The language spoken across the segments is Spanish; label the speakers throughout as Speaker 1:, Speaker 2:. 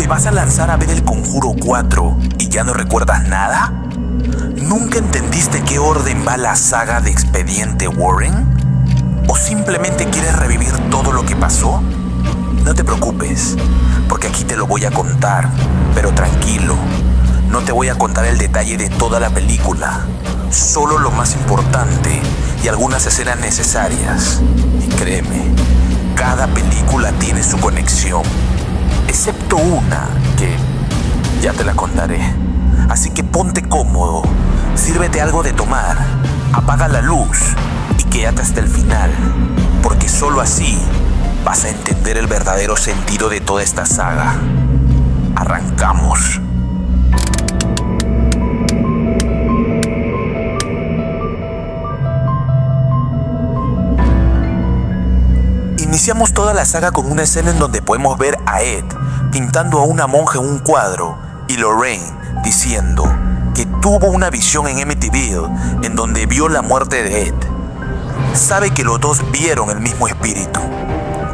Speaker 1: vas a lanzar a ver El Conjuro 4 y ya no recuerdas nada? ¿Nunca entendiste qué orden va la saga de Expediente Warren? ¿O simplemente quieres revivir todo lo que pasó? No te preocupes, porque aquí te lo voy a contar, pero tranquilo. No te voy a contar el detalle de toda la película, solo lo más importante y algunas escenas necesarias. Y créeme, cada película tiene su conexión, excepto una que ya te la contaré. Así que ponte cómodo, sírvete algo de tomar, apaga la luz y quédate hasta el final, porque solo así vas a entender el verdadero sentido de toda esta saga. Arrancamos. Iniciamos toda la saga con una escena en donde podemos ver a Ed pintando a una monja en un cuadro y Lorraine diciendo que tuvo una visión en Amityville en donde vio la muerte de Ed. Sabe que los dos vieron el mismo espíritu.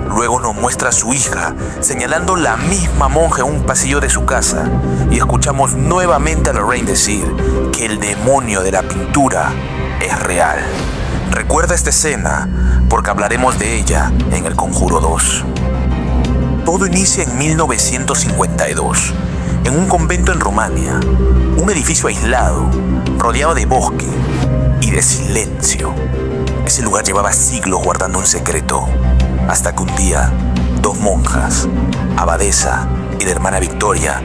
Speaker 1: Luego nos muestra a su hija señalando la misma monja en un pasillo de su casa y escuchamos nuevamente a Lorraine decir que el demonio de la pintura es real. Recuerda esta escena porque hablaremos de ella en El Conjuro 2. Todo inicia en 1952, en un convento en Rumania, un edificio aislado, rodeado de bosque y de silencio. Ese lugar llevaba siglos guardando un secreto, hasta que un día, dos monjas, Abadesa y la hermana Victoria,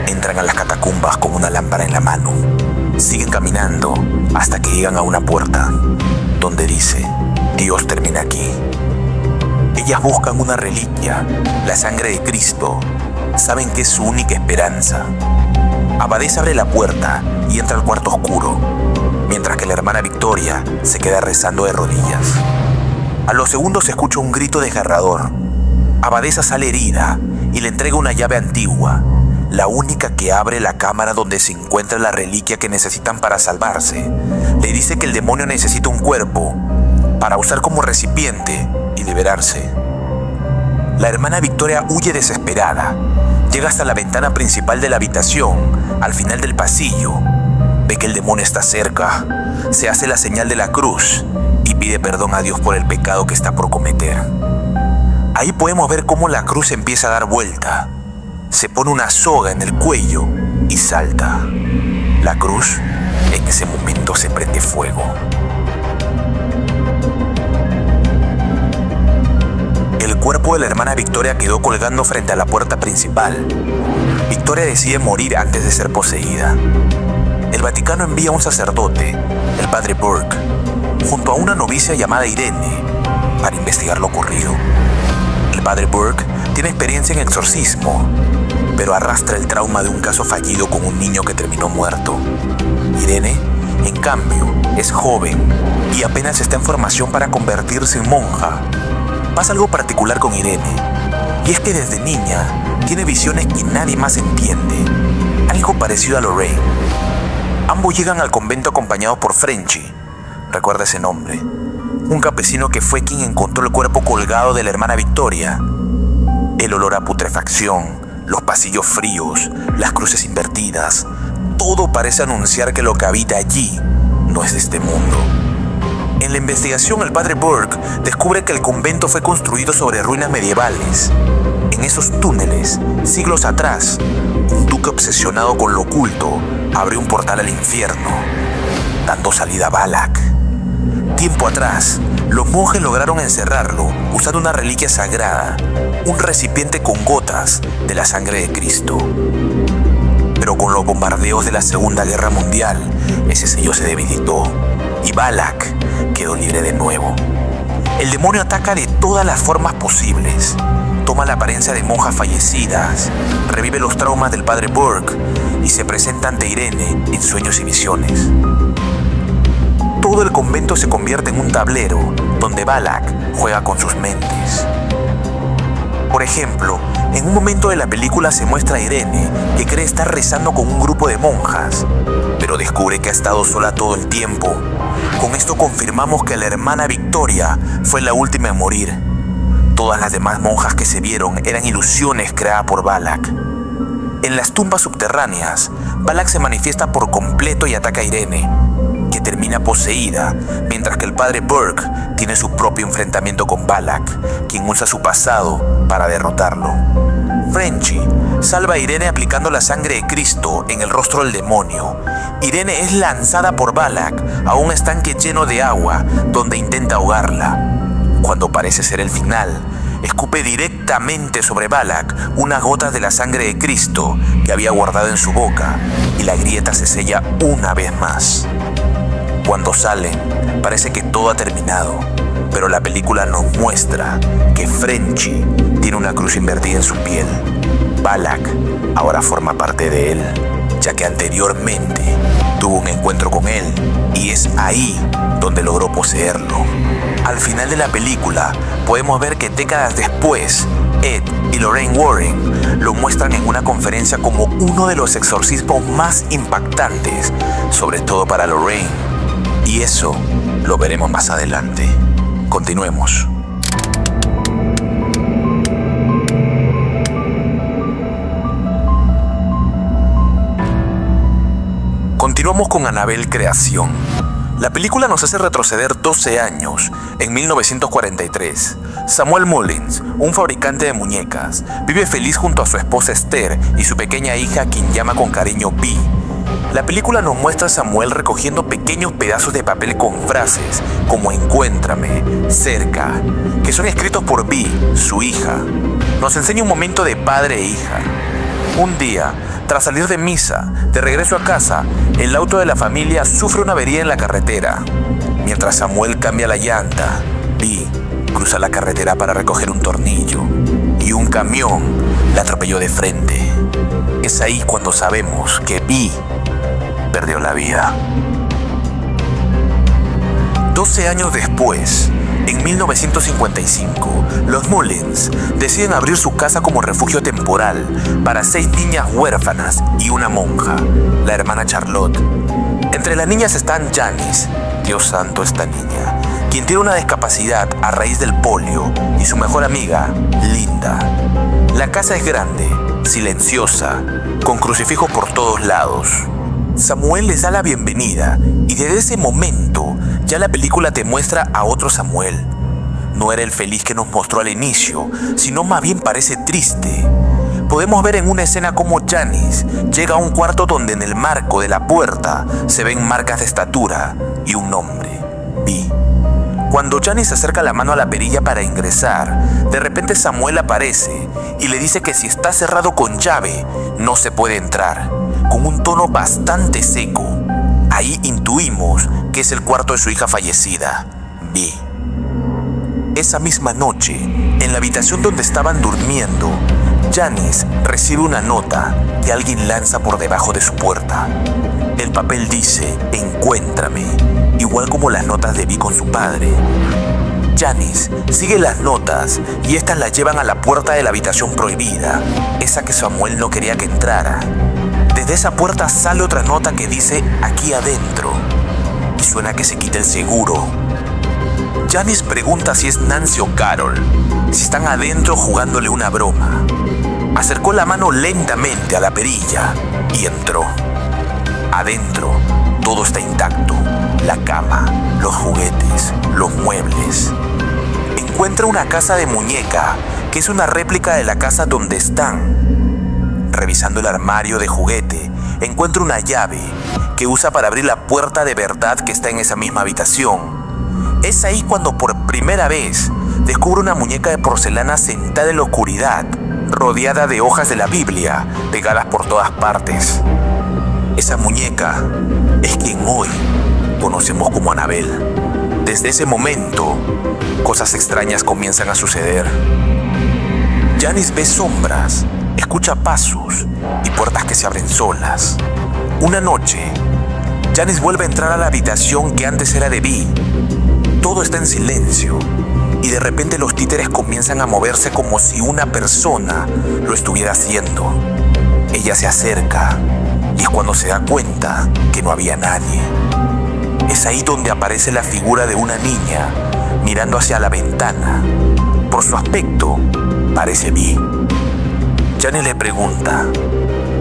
Speaker 1: entran a las catacumbas con una lámpara en la mano. Siguen caminando hasta que llegan a una puerta, donde dice, Dios termina aquí. Ellas buscan una reliquia, la sangre de Cristo. Saben que es su única esperanza. Abadesa abre la puerta y entra al cuarto oscuro, mientras que la hermana Victoria se queda rezando de rodillas. A los segundos se escucha un grito desgarrador. Abadesa sale herida y le entrega una llave antigua, la única que abre la cámara donde se encuentra la reliquia que necesitan para salvarse. Le dice que el demonio necesita un cuerpo para usar como recipiente y liberarse. La hermana Victoria huye desesperada. Llega hasta la ventana principal de la habitación, al final del pasillo. Ve que el demonio está cerca. Se hace la señal de la cruz y pide perdón a Dios por el pecado que está por cometer. Ahí podemos ver cómo la cruz empieza a dar vuelta. Se pone una soga en el cuello y salta. La cruz en ese momento se prende fuego. El cuerpo de la hermana Victoria quedó colgando frente a la puerta principal. Victoria decide morir antes de ser poseída. El Vaticano envía a un sacerdote, el padre Burke, junto a una novicia llamada Irene, para investigar lo ocurrido. El padre Burke tiene experiencia en exorcismo, pero arrastra el trauma de un caso fallido con un niño que terminó muerto. Irene, en cambio, es joven y apenas está en formación para convertirse en monja. Pasa algo particular con Irene, y es que desde niña tiene visiones que nadie más entiende, algo parecido a Lorraine. Ambos llegan al convento acompañados por Frenchy, recuerda ese nombre, un campesino que fue quien encontró el cuerpo colgado de la hermana Victoria. El olor a putrefacción, los pasillos fríos, las cruces invertidas, todo parece anunciar que lo que habita allí no es de este mundo. En la investigación, el padre Burke descubre que el convento fue construido sobre ruinas medievales. En esos túneles, siglos atrás, un duque obsesionado con lo oculto abrió un portal al infierno, dando salida a Balak. Tiempo atrás, los monjes lograron encerrarlo usando una reliquia sagrada, un recipiente con gotas de la sangre de Cristo. Pero con los bombardeos de la Segunda Guerra Mundial, ese sello se debilitó y Balak quedó libre de nuevo. El demonio ataca de todas las formas posibles. Toma la apariencia de monjas fallecidas, revive los traumas del padre Burke y se presenta ante Irene en sueños y visiones. Todo el convento se convierte en un tablero donde Balak juega con sus mentes. Por ejemplo, en un momento de la película se muestra a Irene que cree estar rezando con un grupo de monjas, pero descubre que ha estado sola todo el tiempo. Con esto confirmamos que la hermana Victoria fue la última en morir. Todas las demás monjas que se vieron eran ilusiones creadas por Balak. En las tumbas subterráneas, Balak se manifiesta por completo y ataca a Irene, que termina poseída, mientras que el padre Burke tiene su propio enfrentamiento con Balak, quien usa su pasado para derrotarlo. Frenchy salva a Irene aplicando la sangre de Cristo en el rostro del demonio. Irene es lanzada por Balak a un estanque lleno de agua, donde intenta ahogarla. Cuando parece ser el final, escupe directamente sobre Balak unas gotas de la sangre de Cristo que había guardado en su boca, y la grieta se sella una vez más. Cuando salen, parece que todo ha terminado, pero la película nos muestra que Frenchy tiene una cruz invertida en su piel. Balak ahora forma parte de él, ya que anteriormente tuvo un encuentro con él, y es ahí donde logró poseerlo. Al final de la película podemos ver que décadas después, Ed y Lorraine Warren lo muestran en una conferencia como uno de los exorcismos más impactantes, sobre todo para Lorraine. Y eso lo veremos más adelante. Continuemos. Continuamos con Annabelle Creación. La película nos hace retroceder 12 años, en 1943. Samuel Mullins, un fabricante de muñecas, vive feliz junto a su esposa Esther y su pequeña hija, a quien llama con cariño Bee. La película nos muestra a Samuel recogiendo pequeños pedazos de papel con frases como encuéntrame, cerca, que son escritos por Bee, su hija. Nos enseña un momento de padre e hija. Un día, tras salir de misa, de regreso a casa, el auto de la familia sufre una avería en la carretera. Mientras Samuel cambia la llanta, Bee cruza la carretera para recoger un tornillo y un camión la atropelló de frente. Es ahí cuando sabemos que Bee perdió la vida. 12 años después, en 1955, los Mullins deciden abrir su casa como refugio temporal para 6 niñas huérfanas y una monja, la hermana Charlotte. Entre las niñas están Janice, Dios santo esta niña, quien tiene una discapacidad a raíz del polio, y su mejor amiga, Linda. La casa es grande, silenciosa, con crucifijos por todos lados. Samuel les da la bienvenida y desde ese momento ya la película te muestra a otro Samuel. No era el feliz que nos mostró al inicio, sino más bien parece triste. Podemos ver en una escena cómo Janice llega a un cuarto donde en el marco de la puerta se ven marcas de estatura y un nombre, Bee. Cuando Janice acerca la mano a la perilla para ingresar, de repente Samuel aparece y le dice que si está cerrado con llave, no se puede entrar, con un tono bastante seco. Ahí intuimos que es el cuarto de su hija fallecida, Bee. Esa misma noche, en la habitación donde estaban durmiendo, Janice recibe una nota que alguien lanza por debajo de su puerta. El papel dice, encuéntrame, igual como las notas de Bee con su padre. Janice sigue las notas y estas la llevan a la puerta de la habitación prohibida, esa que Samuel no quería que entrara. Desde esa puerta sale otra nota que dice, aquí adentro, y suena que se quita el seguro. Janice pregunta si es Nancy o Carol, si están adentro jugándole una broma. Acercó la mano lentamente a la perilla y entró. Adentro, todo está intacto. La cama, los juguetes, los muebles. Encuentra una casa de muñeca, que es una réplica de la casa donde están. Revisando el armario de juguete, encuentra una llave que usa para abrir la puerta de verdad que está en esa misma habitación. Es ahí cuando por primera vez descubre una muñeca de porcelana sentada en la oscuridad, rodeada de hojas de la Biblia pegadas por todas partes. Esa muñeca es quien hoy conocemos como Annabelle. Desde ese momento, cosas extrañas comienzan a suceder. Janice ve sombras, escucha pasos y puertas que se abren solas. Una noche, Janice vuelve a entrar a la habitación que antes era de Bee. Todo está en silencio y de repente los títeres comienzan a moverse como si una persona lo estuviera haciendo. Ella se acerca y es cuando se da cuenta que no había nadie. Es ahí donde aparece la figura de una niña mirando hacia la ventana. Por su aspecto, parece Bee. Janice le pregunta,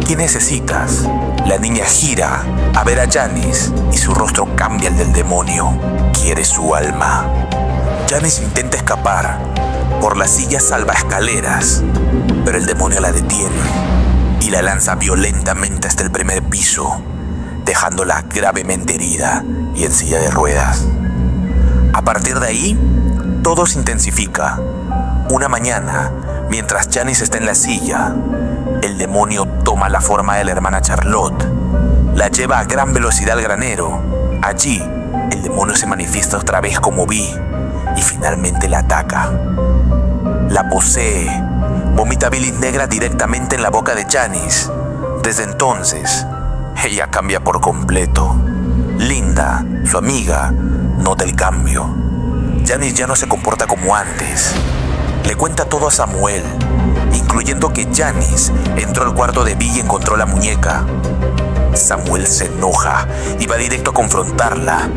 Speaker 1: ¿Qué necesitas? La niña gira a ver a Janice y su rostro cambia al del demonio. Quiere su alma. Janice intenta escapar. Por la silla salva escaleras, pero el demonio la detiene y la lanza violentamente hasta el primer piso, dejándola gravemente herida y en silla de ruedas. A partir de ahí, todo se intensifica. Una mañana, mientras Janice está en la silla, el demonio toma la forma de la hermana Charlotte, la lleva a gran velocidad al granero. Allí, el demonio se manifiesta otra vez como Vi y finalmente la ataca. La posee, vomita bilis negra directamente en la boca de Janice. Desde entonces, ella cambia por completo. Linda, su amiga, nota el cambio. Janice ya no se comporta como antes. Le cuenta todo a Samuel, incluyendo que Janice entró al cuarto de Vi y encontró la muñeca. Samuel se enoja y va directo a confrontarla.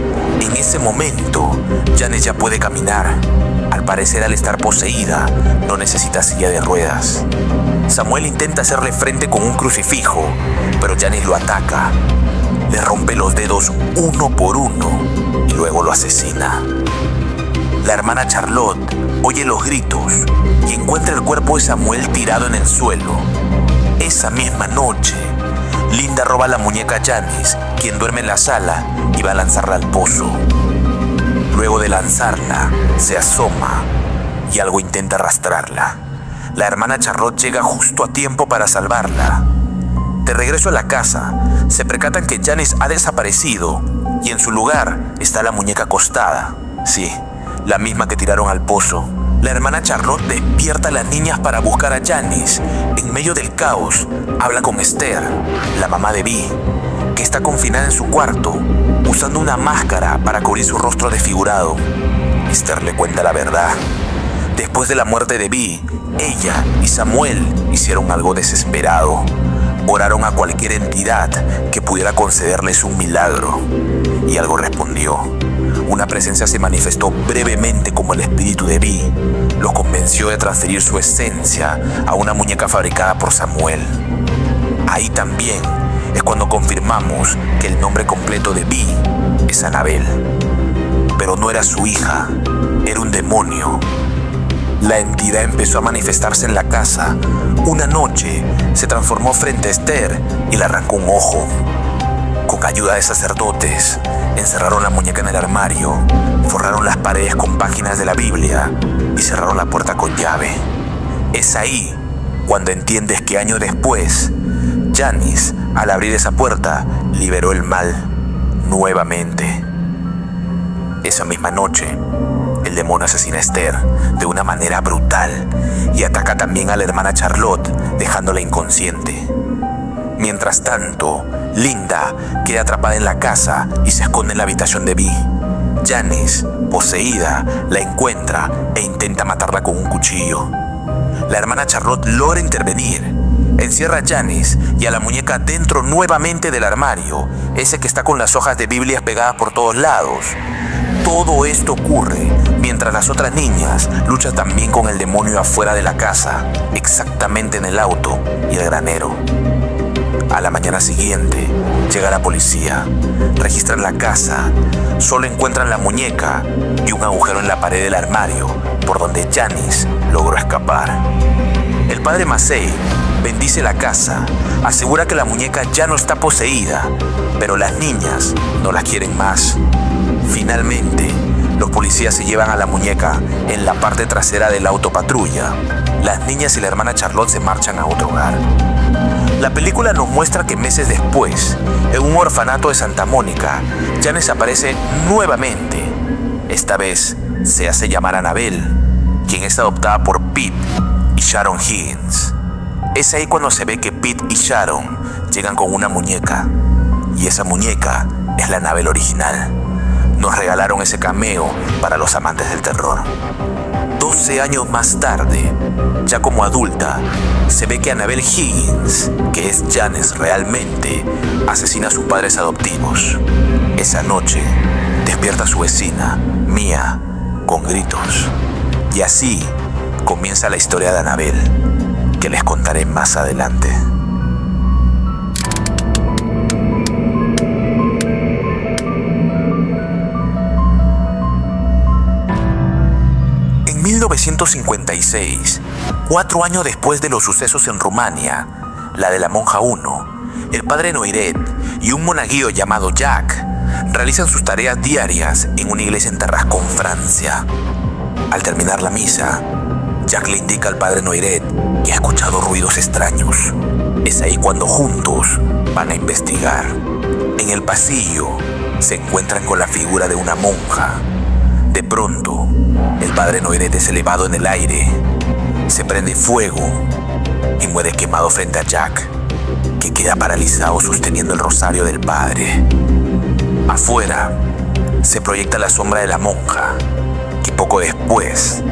Speaker 1: En ese momento, Janice ya puede caminar. Al parecer, al estar poseída, no necesita silla de ruedas. Samuel intenta hacerle frente con un crucifijo, pero Janice lo ataca. Le rompe los dedos uno por uno y luego lo asesina. La hermana Charlotte oye los gritos y encuentra el cuerpo de Samuel tirado en el suelo. Esa misma noche, Linda roba la muñeca a Janice, quien duerme en la sala, y va a lanzarla al pozo. Luego de lanzarla, se asoma y algo intenta arrastrarla. La hermana Charlotte llega justo a tiempo para salvarla. De regreso a la casa, se percatan que Janice ha desaparecido y en su lugar está la muñeca acostada. Sí, la misma que tiraron al pozo. La hermana Charlotte despierta a las niñas para buscar a Janice. En medio del caos, habla con Esther, la mamá de Vi, que está confinada en su cuarto, usando una máscara para cubrir su rostro desfigurado. Esther le cuenta la verdad. Después de la muerte de Vi, ella y Samuel hicieron algo desesperado. Oraron a cualquier entidad que pudiera concederles un milagro. Y algo respondió. Una presencia se manifestó brevemente como el espíritu de Vi. Los convenció de transferir su esencia a una muñeca fabricada por Samuel. Ahí también es cuando confirmamos que el nombre completo de Vi es Annabelle. Pero no era su hija, era un demonio. La entidad empezó a manifestarse en la casa. Una noche se transformó frente a Esther y le arrancó un ojo. Con ayuda de sacerdotes, encerraron la muñeca en el armario, forraron las paredes con páginas de la Biblia y cerraron la puerta con llave. Es ahí cuando entiendes que años después, Janice, al abrir esa puerta, liberó el mal nuevamente. Esa misma noche, el demonio asesina a Esther de una manera brutal y ataca también a la hermana Charlotte, dejándola inconsciente. Mientras tanto, Linda queda atrapada en la casa y se esconde en la habitación de Vi. Janice, poseída, la encuentra e intenta matarla con un cuchillo. La hermana Charlotte logra intervenir. Encierra a Janice y a la muñeca dentro nuevamente del armario, ese que está con las hojas de Biblia pegadas por todos lados. Todo esto ocurre mientras las otras niñas luchan también con el demonio afuera de la casa, exactamente en el auto y el granero. A la mañana siguiente, llega la policía, registran la casa, solo encuentran la muñeca y un agujero en la pared del armario por donde Janice logró escapar. El padre Massey bendice la casa, asegura que la muñeca ya no está poseída, pero las niñas no la quieren más. Finalmente, los policías se llevan a la muñeca en la parte trasera del auto patrulla. Las niñas y la hermana Charlotte se marchan a otro hogar. La película nos muestra que meses después, en un orfanato de Santa Mónica, Janice aparece nuevamente. Esta vez se hace llamar Annabelle, quien es adoptada por Pete y Sharon Higgins. Es ahí cuando se ve que Pete y Sharon llegan con una muñeca, y esa muñeca es la Annabelle original. Nos regalaron ese cameo para los amantes del terror. 12 años más tarde, ya como adulta, se ve que Annabelle Higgins, que es Janice realmente, asesina a sus padres adoptivos. Esa noche, despierta a su vecina, Mia, con gritos. Y así comienza la historia de Annabelle, que les contaré más adelante. 1956, 4 años después de los sucesos en Rumania, la de la monja 1, el padre Noiret y un monaguillo llamado Jack realizan sus tareas diarias en una iglesia en Tarascón, Francia. Al terminar la misa, Jack le indica al padre Noiret que ha escuchado ruidos extraños. Es ahí cuando juntos van a investigar. En el pasillo se encuentran con la figura de una monja. De pronto, el padre Noiret es elevado en el aire, se prende fuego y muere quemado frente a Jack, que queda paralizado sosteniendo el rosario del padre. Afuera se proyecta la sombra de la monja, que poco después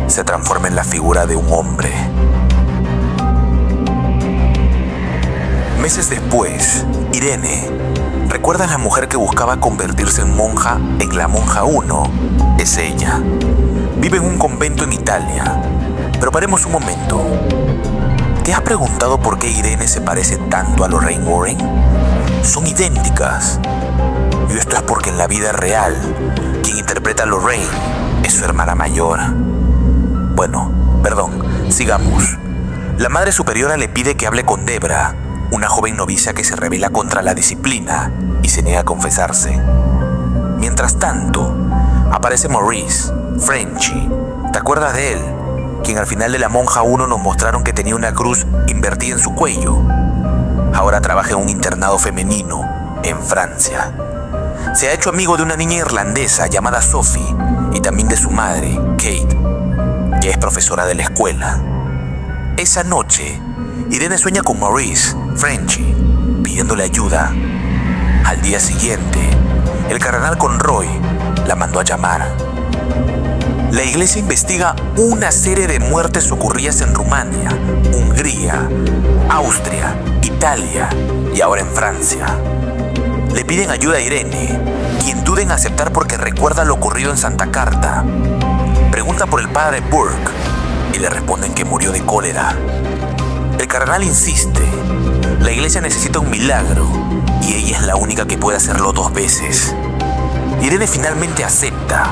Speaker 1: se transforma en la figura de un hombre. Meses después, Irene recuerda a la mujer que buscaba convertirse en monja en la monja 1. Es ella. Vive en un convento en Italia. Pero paremos un momento. ¿Te has preguntado por qué Irene se parece tanto a Lorraine Warren? Son idénticas. Y esto es porque en la vida real, quien interpreta a Lorraine es su hermana mayor. Bueno, perdón, sigamos. La Madre Superiora le pide que hable con Debra, una joven novicia que se rebela contra la disciplina y se niega a confesarse. Mientras tanto, aparece Maurice, Frenchy. ¿Te acuerdas de él? Quien al final de la monja 1 nos mostraron que tenía una cruz invertida en su cuello. Ahora trabaja en un internado femenino en Francia. Se ha hecho amigo de una niña irlandesa llamada Sophie y también de su madre, Kate, que es profesora de la escuela. Esa noche, Irene sueña con Maurice, Frenchy, pidiéndole ayuda. Al día siguiente, el cardenal Conroy la mandó a llamar. La iglesia investiga una serie de muertes ocurridas en Rumania, Hungría, Austria, Italia y ahora en Francia. Le piden ayuda a Irene, quien duda en aceptar porque recuerda lo ocurrido en Santa Carta. Pregunta por el padre Burke y le responden que murió de cólera. El cardenal insiste. La iglesia necesita un milagro y ella es la única que puede hacerlo 2 veces. Irene finalmente acepta.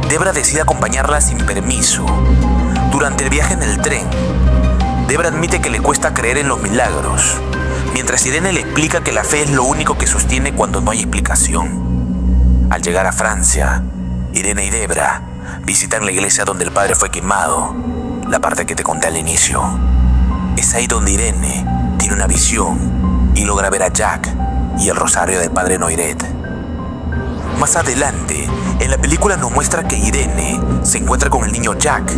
Speaker 1: Debra decide acompañarla sin permiso. Durante el viaje en el tren, Debra admite que le cuesta creer en los milagros, mientras Irene le explica que la fe es lo único que sostiene cuando no hay explicación. Al llegar a Francia, Irene y Debra visitan la iglesia donde el padre fue quemado, la parte que te conté al inicio. Es ahí donde Irene tiene una visión y logra ver a Jack y el rosario del padre Noiret. Más adelante, en la película nos muestra que Irene se encuentra con el niño Jack,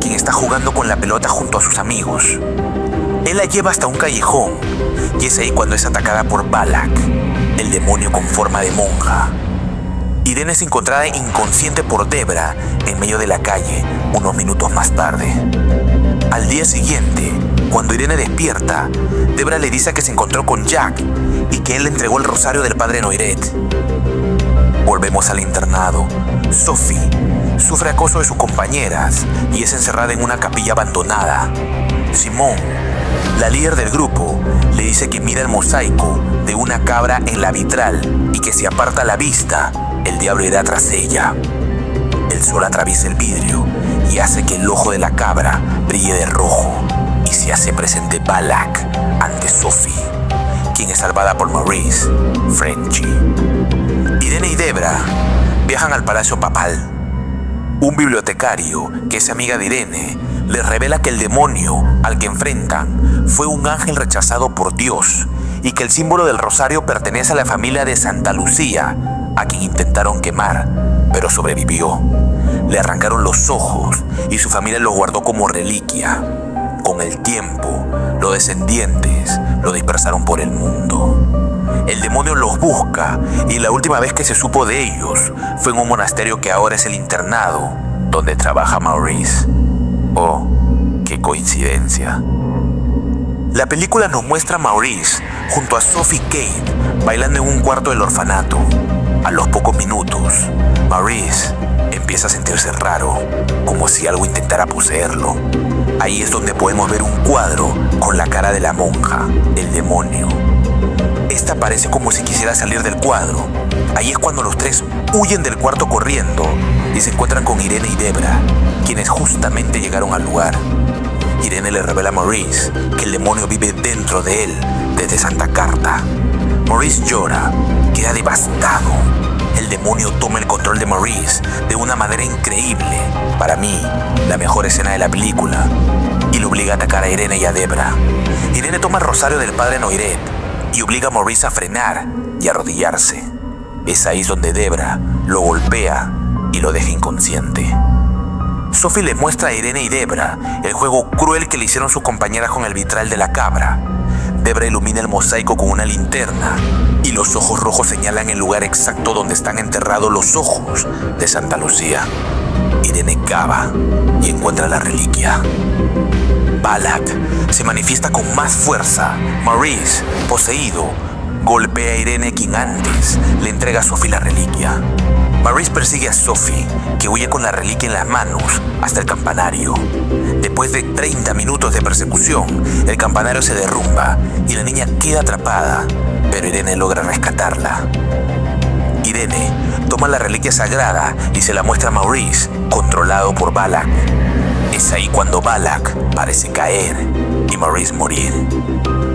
Speaker 1: quien está jugando con la pelota junto a sus amigos. Él la lleva hasta un callejón y es ahí cuando es atacada por Balak, el demonio con forma de monja. Irene es encontrada inconsciente por Debra en medio de la calle unos minutos más tarde. Al día siguiente, cuando Irene despierta, Debra le dice que se encontró con Jack y que él le entregó el rosario del padre Noiret. Volvemos al internado. Sophie sufre acoso de sus compañeras y es encerrada en una capilla abandonada. Simone, la líder del grupo, le dice que mira el mosaico de una cabra en la vitral y que si aparta la vista, el diablo irá tras ella. El sol atraviesa el vidrio y hace que el ojo de la cabra brille de rojo y se hace presente Balak ante Sophie, quien es salvada por Maurice, Frenchy. Irene y Debra viajan al palacio papal. Un bibliotecario, que es amiga de Irene, les revela que el demonio al que enfrentan fue un ángel rechazado por Dios y que el símbolo del rosario pertenece a la familia de Santa Lucía, a quien intentaron quemar, pero sobrevivió. Le arrancaron los ojos y su familia lo guardó como reliquia. Con el tiempo, los descendientes lo dispersaron por el mundo. El demonio los busca y la última vez que se supo de ellos fue en un monasterio que ahora es el internado donde trabaja Maurice. Oh, qué coincidencia. La película nos muestra a Maurice junto a Sophie y Kate bailando en un cuarto del orfanato. A los pocos minutos, Maurice empieza a sentirse raro, como si algo intentara poseerlo. Ahí es donde podemos ver un cuadro con la cara de la monja, el demonio. Esta parece como si quisiera salir del cuadro. Ahí es cuando los tres huyen del cuarto corriendo y se encuentran con Irene y Debra, quienes justamente llegaron al lugar. Irene le revela a Maurice que el demonio vive dentro de él desde Santa Carta. Maurice llora, queda devastado. El demonio toma el control de Maurice de una manera increíble. Para mí, la mejor escena de la película. Y lo obliga a atacar a Irene y a Debra. Irene toma el rosario del padre Noiret y obliga a Maurice a frenar y a arrodillarse. Es ahí donde Debra lo golpea y lo deja inconsciente. Sophie le muestra a Irene y Debra el juego cruel que le hicieron sus compañeras con el vitral de la cabra. Debra ilumina el mosaico con una linterna y los ojos rojos señalan el lugar exacto donde están enterrados los ojos de Santa Lucía. Irene cava y encuentra la reliquia. Balak se manifiesta con más fuerza. Maurice, poseído, golpea a Irene, quien antes le entrega a Sophie la reliquia. Maurice persigue a Sophie, que huye con la reliquia en las manos, hasta el campanario. Después de 30 minutos de persecución, el campanario se derrumba y la niña queda atrapada, pero Irene logra rescatarla. Irene toma la reliquia sagrada y se la muestra a Maurice, controlado por Balak. Es ahí cuando Balak parece caer y Maurice morir.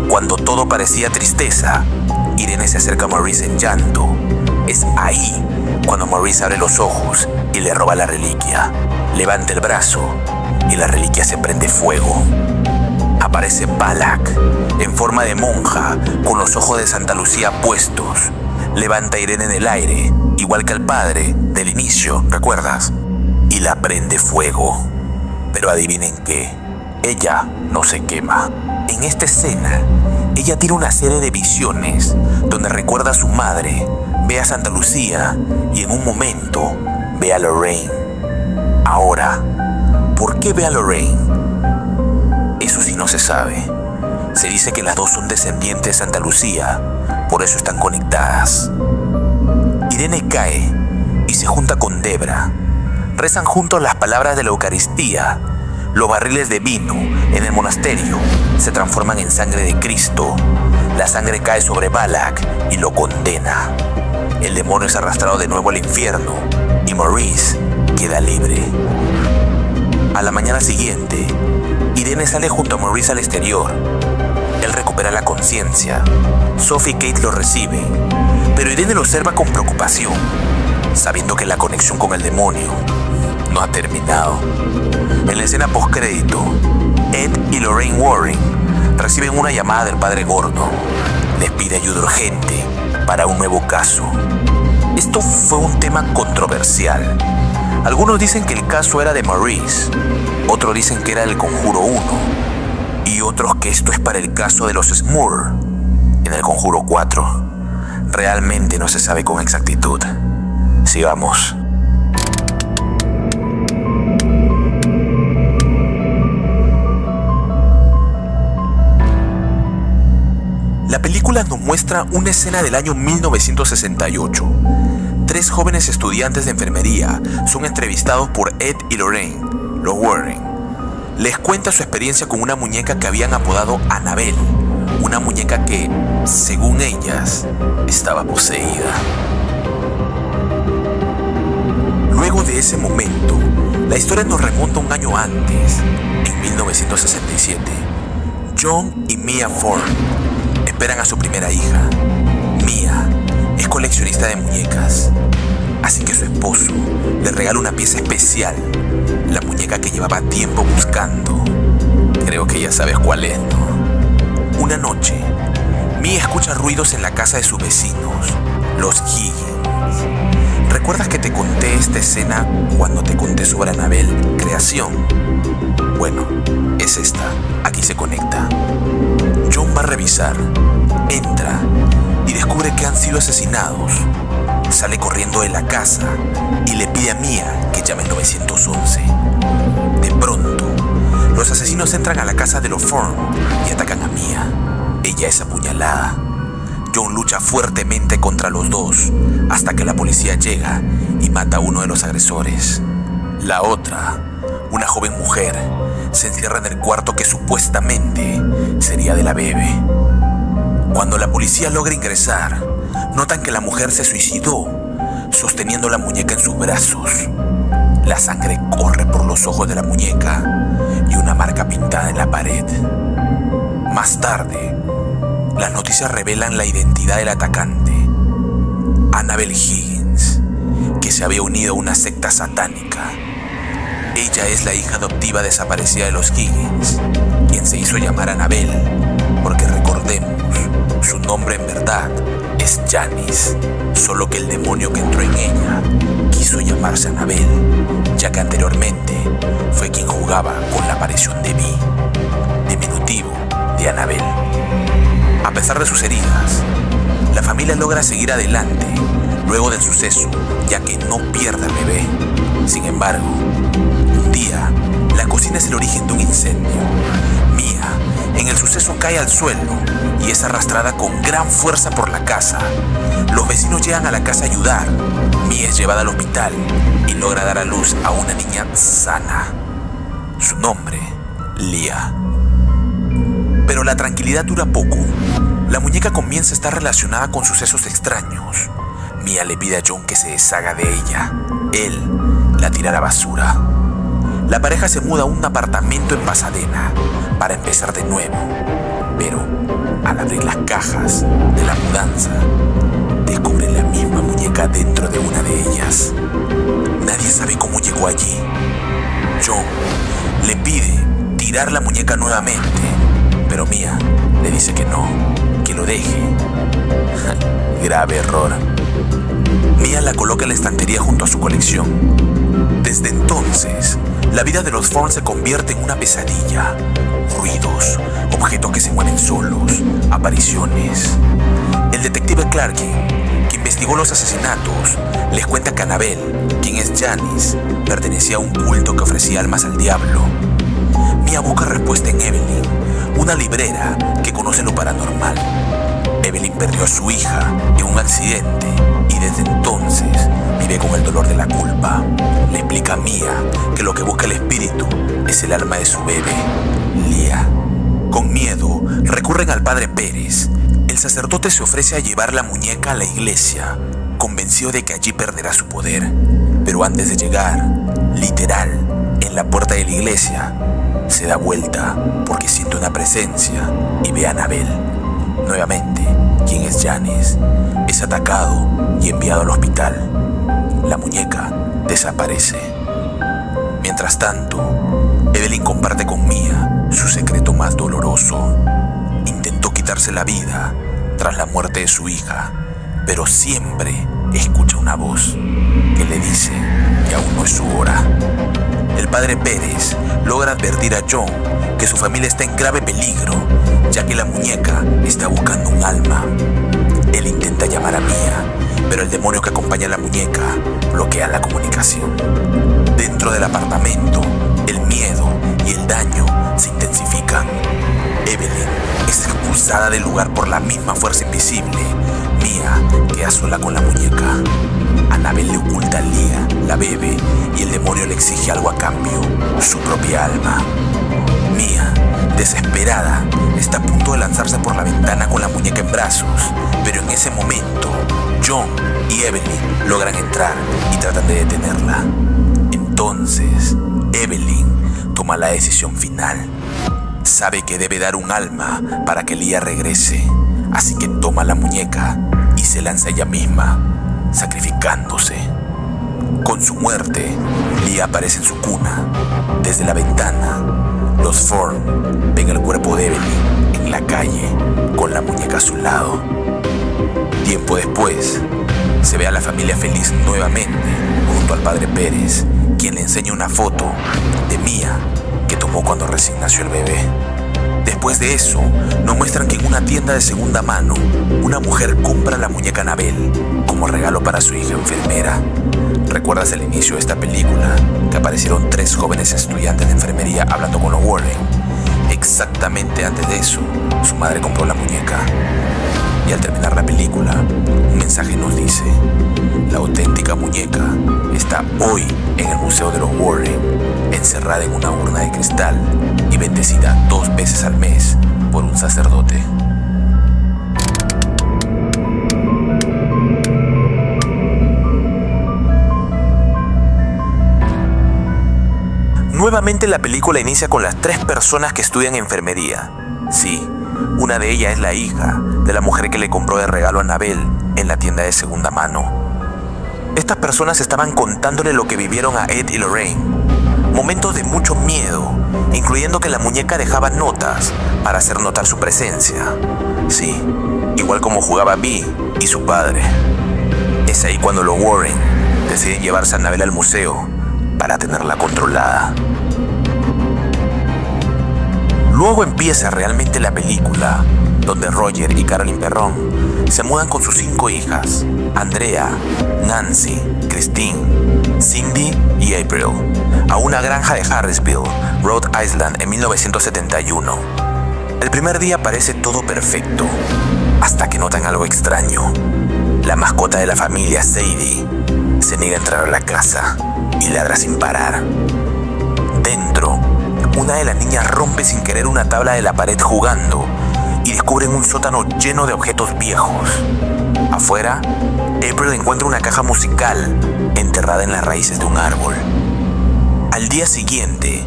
Speaker 1: Cuando todo parecía tristeza, Irene se acerca a Maurice en llanto. Es ahí cuando Maurice abre los ojos y le roba la reliquia. Levanta el brazo y la reliquia se prende fuego. Aparece Balak en forma de monja con los ojos de Santa Lucía puestos. Levanta a Irene en el aire, igual que al padre del inicio, ¿recuerdas? Y la prende fuego. Pero adivinen qué, ella no se quema. En esta escena, ella tiene una serie de visiones donde recuerda a su madre, ve a Santa Lucía y en un momento ve a Lorraine. Ahora, ¿por qué ve a Lorraine? Eso sí no se sabe. Se dice que las dos son descendientes de Santa Lucía, por eso están conectadas. Irene cae y se junta con Debra. Rezan juntos las palabras de la Eucaristía. Los barriles de vino en el monasterio se transforman en sangre de Cristo. La sangre cae sobre Balak y lo condena. El demonio es arrastrado de nuevo al infierno y Maurice queda libre. A la mañana siguiente, Irene sale junto a Maurice al exterior. Él recupera la conciencia. Sophie y Kate lo reciben, pero Irene lo observa con preocupación, sabiendo que la conexión con el demonio no ha terminado. En la escena postcrédito, Ed y Lorraine Warren reciben una llamada del padre Gordo. Les pide ayuda urgente para un nuevo caso. Esto fue un tema controversial. Algunos dicen que el caso era de Maurice, otros dicen que era del Conjuro 1 y otros que esto es para el caso de los Smurf en el Conjuro 4. Realmente no se sabe con exactitud. Sigamos. La película nos muestra una escena del año 1968. 3 jóvenes estudiantes de enfermería son entrevistados por Ed y Lorraine, los Warren. Les cuenta su experiencia con una muñeca que habían apodado Annabelle, una muñeca que, según ellas, estaba poseída. Luego de ese momento, la historia nos remonta un año antes, en 1967. John y Mia Ford esperan a su primera hija. Mia es coleccionista de muñecas, así que su esposo le regala una pieza especial, la muñeca que llevaba tiempo buscando. Creo que ya sabes cuál es, ¿no? Una noche, Mia escucha ruidos en la casa de sus vecinos, los Higgins. ¿Recuerdas que te conté esta escena cuando te conté sobre Annabelle, creación? Bueno, es esta. Aquí se conecta. John va a revisar, entra y descubre que han sido asesinados. Sale corriendo de la casa y le pide a Mia que llame al 911. De pronto, los asesinos entran a la casa de los Ford y atacan a Mia. Ella es apuñalada. John lucha fuertemente contra los dos hasta que la policía llega y mata a uno de los agresores. La otra, una joven mujer, se encierra en el cuarto que supuestamente sería de la bebé. Cuando la policía logra ingresar, notan que la mujer se suicidó, sosteniendo la muñeca en sus brazos. La sangre corre por los ojos de la muñeca y una marca pintada en la pared. Más tarde, las noticias revelan la identidad del atacante, Annabelle Higgins, que se había unido a una secta satánica. Ella es la hija adoptiva desaparecida de los Higgins, quien se hizo llamar Annabelle, porque recordemos, su nombre en verdad es Janice, solo que el demonio que entró en ella quiso llamarse Annabelle, ya que anteriormente fue quien jugaba con la aparición de Vi, diminutivo de Annabelle. A pesar de sus heridas, la familia logra seguir adelante luego del suceso, ya que no pierde al bebé. Sin embargo, un día, la cocina es el origen de un incendio. Mia, en el suceso, cae al suelo y es arrastrada con gran fuerza por la casa. Los vecinos llegan a la casa a ayudar. Mia es llevada al hospital y logra dar a luz a una niña sana. Su nombre, Leah. Pero la tranquilidad dura poco. La muñeca comienza a estar relacionada con sucesos extraños. Mia le pide a John que se deshaga de ella. Él la tira a la basura. La pareja se muda a un apartamento en Pasadena para empezar de nuevo. Pero al abrir las cajas de la mudanza, descubren la misma muñeca dentro de una de ellas. Nadie sabe cómo llegó allí. John le pide tirar la muñeca nuevamente, pero Mia le dice que no, que lo deje. Grave error. Mia la coloca en la estantería junto a su colección. Desde entonces, la vida de los Thorne se convierte en una pesadilla. Ruidos, objetos que se mueven solos, apariciones. El detective Clarke, que investigó los asesinatos, les cuenta que Annabelle, quien es Janice, pertenecía a un culto que ofrecía almas al diablo. Mia busca respuesta en Evelyn, una librera que conoce lo paranormal. Evelyn perdió a su hija en un accidente y desde entonces vive con el dolor de la culpa. Le explica a Mia que lo que busca el espíritu es el alma de su bebé, Leah. Con miedo, recurren al padre Pérez. El sacerdote se ofrece a llevar la muñeca a la iglesia, convencido de que allí perderá su poder. Pero antes de llegar, literal, en la puerta de la iglesia, se da vuelta porque siente una presencia y ve a Annabelle. Nuevamente, quien es Janice, es atacado y enviado al hospital. La muñeca desaparece. Mientras tanto, Evelyn comparte con Mia su secreto más doloroso. Intentó quitarse la vida tras la muerte de su hija, pero siempre escucha una voz que le dice que aún no es su hora. El padre Pérez logra advertir a John que su familia está en grave peligro, ya que la muñeca está buscando un alma. Él intenta llamar a Mia, pero el demonio que acompaña a la muñeca bloquea la comunicación. Dentro del apartamento, el miedo y el daño se intensifican. Evelyn es expulsada del lugar por la misma fuerza invisible. Mia queda sola con la muñeca. Annabelle le oculta a Leah, la bebe, y el demonio le exige algo a cambio, su propia alma. Mia, desesperada, está a punto de lanzarse por la ventana con la muñeca en brazos, pero en ese momento, John y Evelyn logran entrar y tratan de detenerla. Entonces, Evelyn toma la decisión final. Sabe que debe dar un alma para que Leah regrese, así que toma la muñeca y se lanza ella misma, sacrificándose. Con su muerte, Leah aparece en su cuna. Desde la ventana, los Thorne ven el cuerpo de Evelyn en la calle, con la muñeca a su lado. Tiempo después, se ve a la familia feliz nuevamente junto al padre Pérez, quien le enseña una foto de Mia que tomó cuando recién nació el bebé. Después de eso, nos muestran que en una tienda de segunda mano, una mujer compra la muñeca Annabelle como regalo para su hija enfermera. ¿Recuerdas el inicio de esta película? Que aparecieron 3 jóvenes estudiantes de enfermería hablando con los Warren. Exactamente antes de eso, su madre compró la muñeca. Y al terminar la película, un mensaje nos dice: la auténtica muñeca está hoy en el Museo de los Warren, encerrada en una urna de cristal y bendecida 2 veces al mes por un sacerdote. Nuevamente la película inicia con las 3 personas que estudian enfermería. Sí, una de ellas es la hija de la mujer que le compró de regalo a Annabelle en la tienda de segunda mano. Estas personas estaban contándole lo que vivieron a Ed y Lorraine. Momentos de mucho miedo, incluyendo que la muñeca dejaba notas para hacer notar su presencia. Sí, igual como jugaba Bee y su padre. Es ahí cuando los Warren deciden llevarse a Annabelle al museo para tenerla controlada. Luego empieza realmente la película, donde Roger y Carolyn Perron se mudan con sus 5 hijas, Andrea, Nancy, Christine, Cindy y April, a una granja de Harrisville, Rhode Island en 1971. El primer día parece todo perfecto, hasta que notan algo extraño. La mascota de la familia, Sadie, se niega a entrar a la casa y ladra sin parar. Dentro, una de las niñas rompe sin querer una tabla de la pared jugando y descubren un sótano lleno de objetos viejos. Afuera, April encuentra una caja musical enterrada en las raíces de un árbol. Al día siguiente,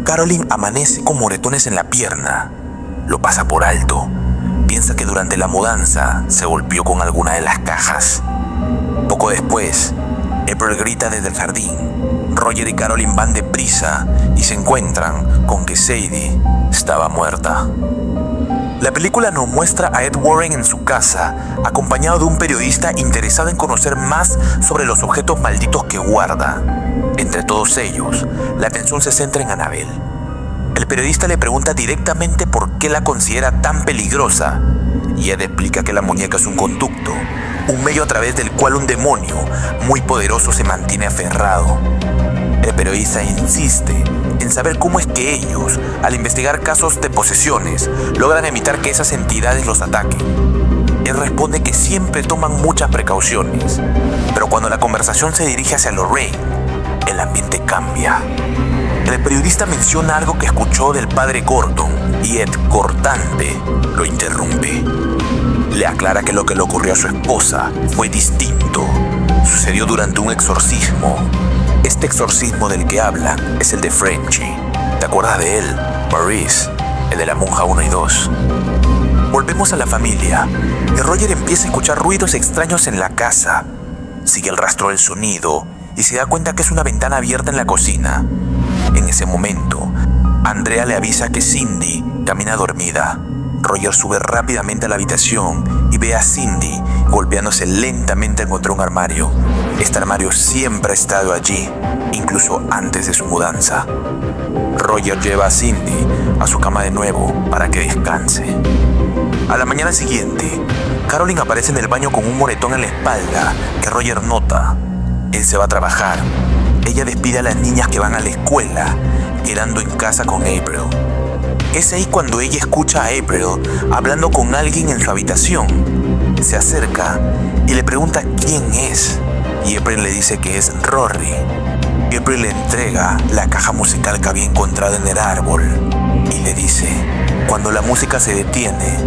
Speaker 1: Carolyn amanece con moretones en la pierna. Lo pasa por alto. Piensa que durante la mudanza se golpeó con alguna de las cajas. Poco después, April grita desde el jardín. Roger y Carolyn van deprisa y se encuentran con que Sadie estaba muerta. La película nos muestra a Ed Warren en su casa, acompañado de un periodista interesado en conocer más sobre los objetos malditos que guarda. Entre todos ellos, la atención se centra en Annabelle. El periodista le pregunta directamente por qué la considera tan peligrosa, y Ed explica que la muñeca es un conducto, un medio a través del cual un demonio muy poderoso se mantiene aferrado. El periodista insiste en saber cómo es que ellos, al investigar casos de posesiones, logran evitar que esas entidades los ataquen. Él responde que siempre toman muchas precauciones, pero cuando la conversación se dirige hacia Lorraine, el ambiente cambia. El periodista menciona algo que escuchó del padre Gordon y Ed, cortante, lo interrumpe. Le aclara que lo que le ocurrió a su esposa fue distinto. Sucedió durante un exorcismo. Este exorcismo del que habla es el de Frenchy. ¿Te acuerdas de él? Maurice, el de la monja 1 y 2. Volvemos a la familia y Roger empieza a escuchar ruidos extraños en la casa. Sigue el rastro del sonido y se da cuenta que es una ventana abierta en la cocina. En ese momento, Andrea le avisa que Cindy camina dormida. Roger sube rápidamente a la habitación y ve a Cindy golpeándose lentamente contra un armario. Este armario siempre ha estado allí, incluso antes de su mudanza. Roger lleva a Cindy a su cama de nuevo para que descanse. A la mañana siguiente, Carolyn aparece en el baño con un moretón en la espalda que Roger nota. Él se va a trabajar. Ella despide a las niñas que van a la escuela, quedando en casa con April. Es ahí cuando ella escucha a April hablando con alguien en su habitación. Se acerca y le pregunta quién es, y April le dice que es Rory. April le entrega la caja musical que había encontrado en el árbol y le dice: cuando la música se detiene,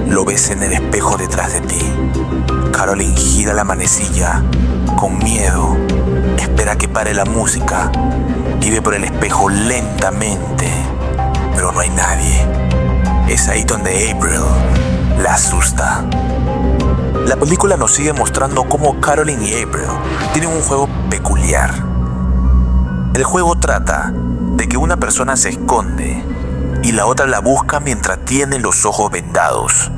Speaker 1: lo ves en el espejo detrás de ti. Carolyn gira la manecilla con miedo, espera que pare la música y ve por el espejo lentamente, pero no hay nadie. Es ahí donde April la asusta. La película nos sigue mostrando cómo Carolyn y April tienen un juego peculiar. El juego trata de que una persona se esconde y la otra la busca mientras tiene los ojos vendados.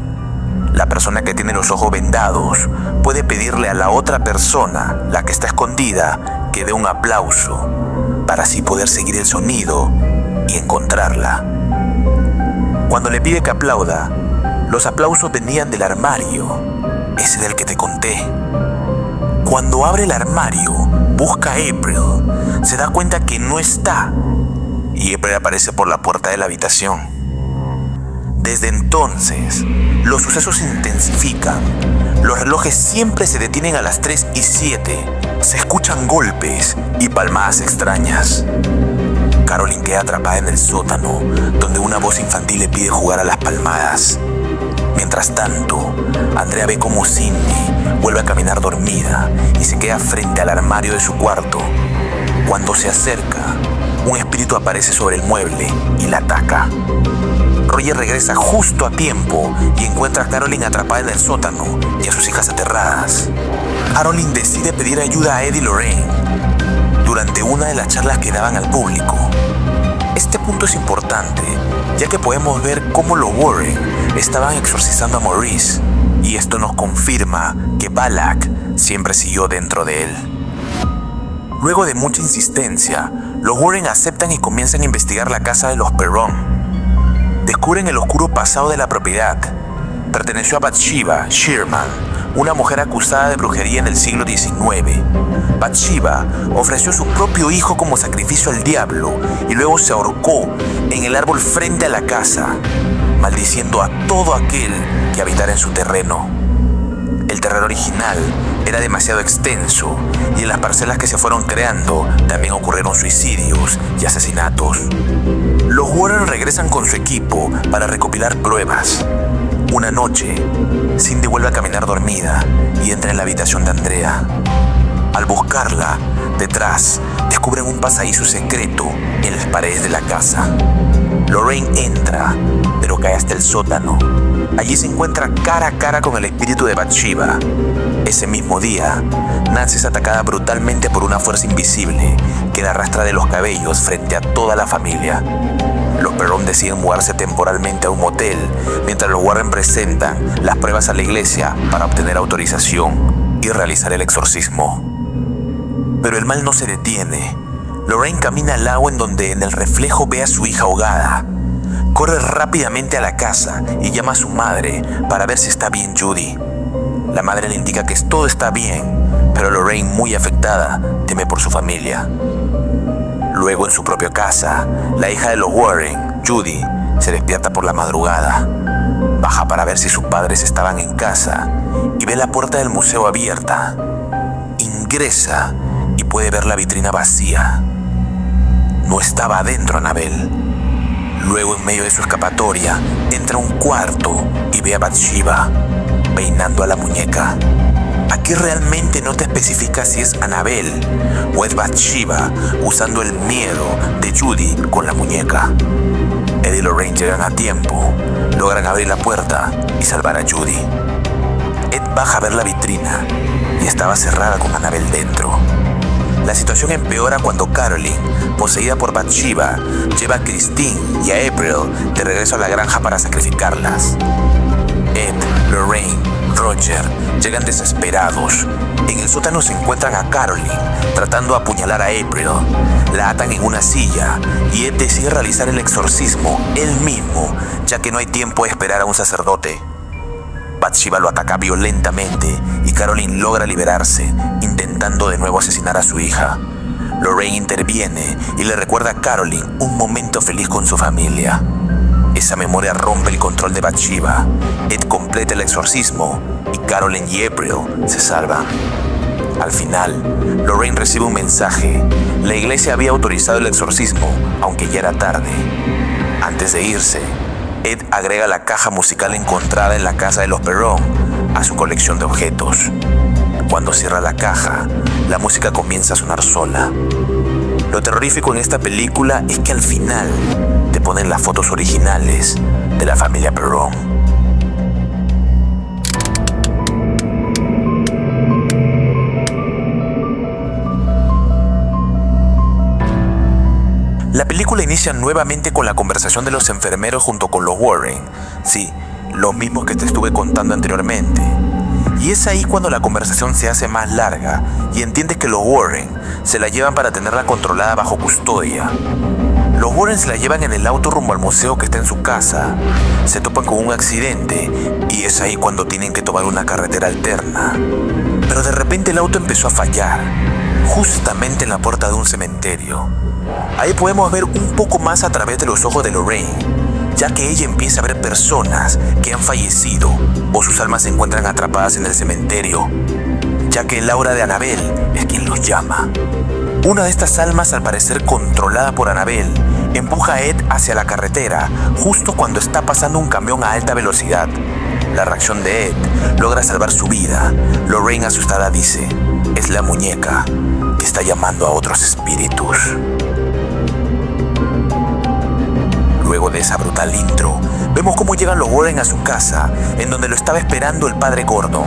Speaker 1: La persona que tiene los ojos vendados puede pedirle a la otra persona, la que está escondida, que dé un aplauso para así poder seguir el sonido y encontrarla. Cuando le pide que aplauda, los aplausos venían del armario, ese del que te conté. Cuando abre el armario, busca a April, se da cuenta que no está y April aparece por la puerta de la habitación. Desde entonces, los sucesos se intensifican. Los relojes siempre se detienen a las 3:07. Se escuchan golpes y palmadas extrañas. Carolyn queda atrapada en el sótano, donde una voz infantil le pide jugar a las palmadas. Mientras tanto, Andrea ve cómo Cindy vuelve a caminar dormida y se queda frente al armario de su cuarto. Cuando se acerca, un espíritu aparece sobre el mueble y la ataca. Roger regresa justo a tiempo y encuentra a Carolyn atrapada en el sótano y a sus hijas aterradas. Carolyn decide pedir ayuda a Ed y Lorraine durante una de las charlas que daban al público. Este punto es importante, ya que podemos ver cómo los Warren estaban exorcizando a Maurice, y esto nos confirma que Balak siempre siguió dentro de él. Luego de mucha insistencia, los Warren aceptan y comienzan a investigar la casa de los Perron. Descubren el oscuro pasado de la propiedad. Perteneció a Bathsheba Sherman, una mujer acusada de brujería en el siglo XIX. Bathsheba ofreció su propio hijo como sacrificio al diablo y luego se ahorcó en el árbol frente a la casa, maldiciendo a todo aquel que habitara en su terreno. El terreno original era demasiado extenso y en las parcelas que se fueron creando también ocurrieron suicidios y asesinatos. Los Warren regresan con su equipo para recopilar pruebas. Una noche, Cindy vuelve a caminar dormida y entra en la habitación de Andrea. Al buscarla, detrás, descubren un pasadizo secreto en las paredes de la casa. Lorraine entra, pero cae hasta el sótano. Allí se encuentra cara a cara con el espíritu de Bathsheba. Ese mismo día, Nancy es atacada brutalmente por una fuerza invisible que la arrastra de los cabellos frente a toda la familia. Los Perron deciden mudarse temporalmente a un motel, mientras los Warren presentan las pruebas a la iglesia para obtener autorización y realizar el exorcismo. Pero el mal no se detiene. Lorraine camina al lago en donde en el reflejo ve a su hija ahogada. Corre rápidamente a la casa y llama a su madre para ver si está bien Judy. La madre le indica que todo está bien, pero Lorraine, muy afectada, teme por su familia. Luego, en su propia casa, la hija de los Warren, Judy, se despierta por la madrugada. Baja para ver si sus padres estaban en casa y ve la puerta del museo abierta. Ingresa y puede ver la vitrina vacía. No estaba adentro Annabelle. Luego, en medio de su escapatoria, entra a un cuarto y ve a Bathsheba peinando a la muñeca. Aquí realmente no te especifica si es Annabelle o es Bathsheba usando el miedo de Judy con la muñeca. Ed y Lorraine llegan a tiempo, logran abrir la puerta y salvar a Judy. Ed baja a ver la vitrina y estaba cerrada con Annabelle dentro. La situación empeora cuando Carolyn, poseída por Bathsheba, lleva a Christine y a April de regreso a la granja para sacrificarlas. Ed, Lorraine, Roger llegan desesperados. En el sótano se encuentran a Carolyn tratando de apuñalar a April. La atan en una silla y Ed decide realizar el exorcismo él mismo, ya que no hay tiempo de esperar a un sacerdote. Bathsheba lo ataca violentamente y Carolyn logra liberarse, intentando de nuevo asesinar a su hija. Lorraine interviene y le recuerda a Carolyn un momento feliz con su familia. Esa memoria rompe el control de Bathsheba. Ed completa el exorcismo y Carolyn y April se salvan. Al final, Lorraine recibe un mensaje. La iglesia había autorizado el exorcismo, aunque ya era tarde. Antes de irse, Ed agrega la caja musical encontrada en la casa de los Perron a su colección de objetos. Cuando cierra la caja, la música comienza a sonar sola. Lo terrorífico en esta película es que al final te ponen las fotos originales de la familia Perron. La película inicia nuevamente con la conversación de los enfermeros junto con los Warren. Sí, los mismos que te estuve contando anteriormente. Y es ahí cuando la conversación se hace más larga y entiendes que los Warren se la llevan para tenerla controlada bajo custodia. Los Warren se la llevan en el auto rumbo al museo que está en su casa. Se topan con un accidente y es ahí cuando tienen que tomar una carretera alterna. Pero de repente el auto empezó a fallar, justamente en la puerta de un cementerio. Ahí podemos ver un poco más a través de los ojos de Lorraine, ya que ella empieza a ver personas que han fallecido o sus almas se encuentran atrapadas en el cementerio, ya que el aura de Annabelle es quien los llama. Una de estas almas, al parecer controlada por Annabelle, empuja a Ed hacia la carretera justo cuando está pasando un camión a alta velocidad. La reacción de Ed logra salvar su vida. Lorraine, asustada, dice: es la muñeca que está llamando a otros espíritus. Luego de esa brutal intro, vemos cómo llegan los Warren a su casa, en donde lo estaba esperando el padre Gordon.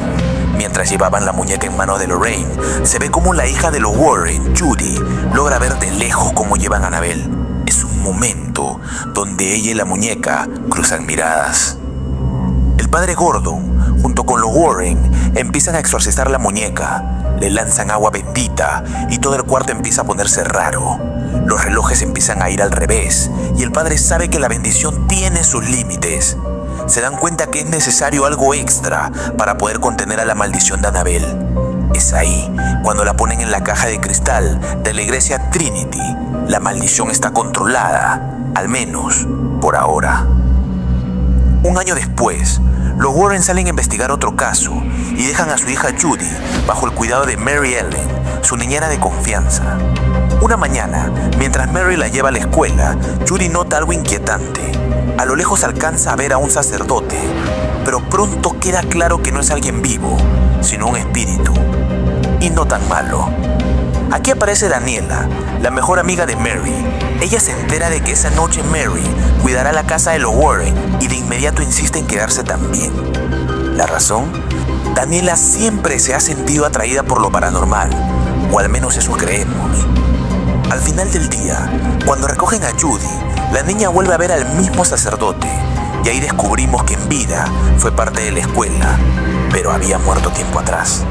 Speaker 1: Mientras llevaban la muñeca en manos de Lorraine, se ve como la hija de los Warren, Judy, logra ver de lejos cómo llevan a Annabelle. Es un momento donde ella y la muñeca cruzan miradas. El padre Gordon, junto con los Warren, empiezan a exorcizar la muñeca. Le lanzan agua bendita y todo el cuarto empieza a ponerse raro. Los relojes empiezan a ir al revés y el padre sabe que la bendición tiene sus límites. Se dan cuenta que es necesario algo extra para poder contener a la maldición de Annabelle. Es ahí cuando la ponen en la caja de cristal de la iglesia Trinity. La maldición está controlada, al menos por ahora. Un año después, los Warren salen a investigar otro caso y dejan a su hija Judy bajo el cuidado de Mary Ellen, su niñera de confianza. Una mañana, mientras Mary la lleva a la escuela, Judy nota algo inquietante. A lo lejos alcanza a ver a un sacerdote, pero pronto queda claro que no es alguien vivo, sino un espíritu. Y no tan malo. Aquí aparece Daniela, la mejor amiga de Mary. Ella se entera de que esa noche Mary cuidará la casa de los Warren y de inmediato insiste en quedarse también. ¿La razón? Daniela siempre se ha sentido atraída por lo paranormal, o al menos eso creemos. Al final del día, cuando recogen a Judy, la niña vuelve a ver al mismo sacerdote y ahí descubrimos que en vida fue parte de la escuela, pero había muerto tiempo atrás.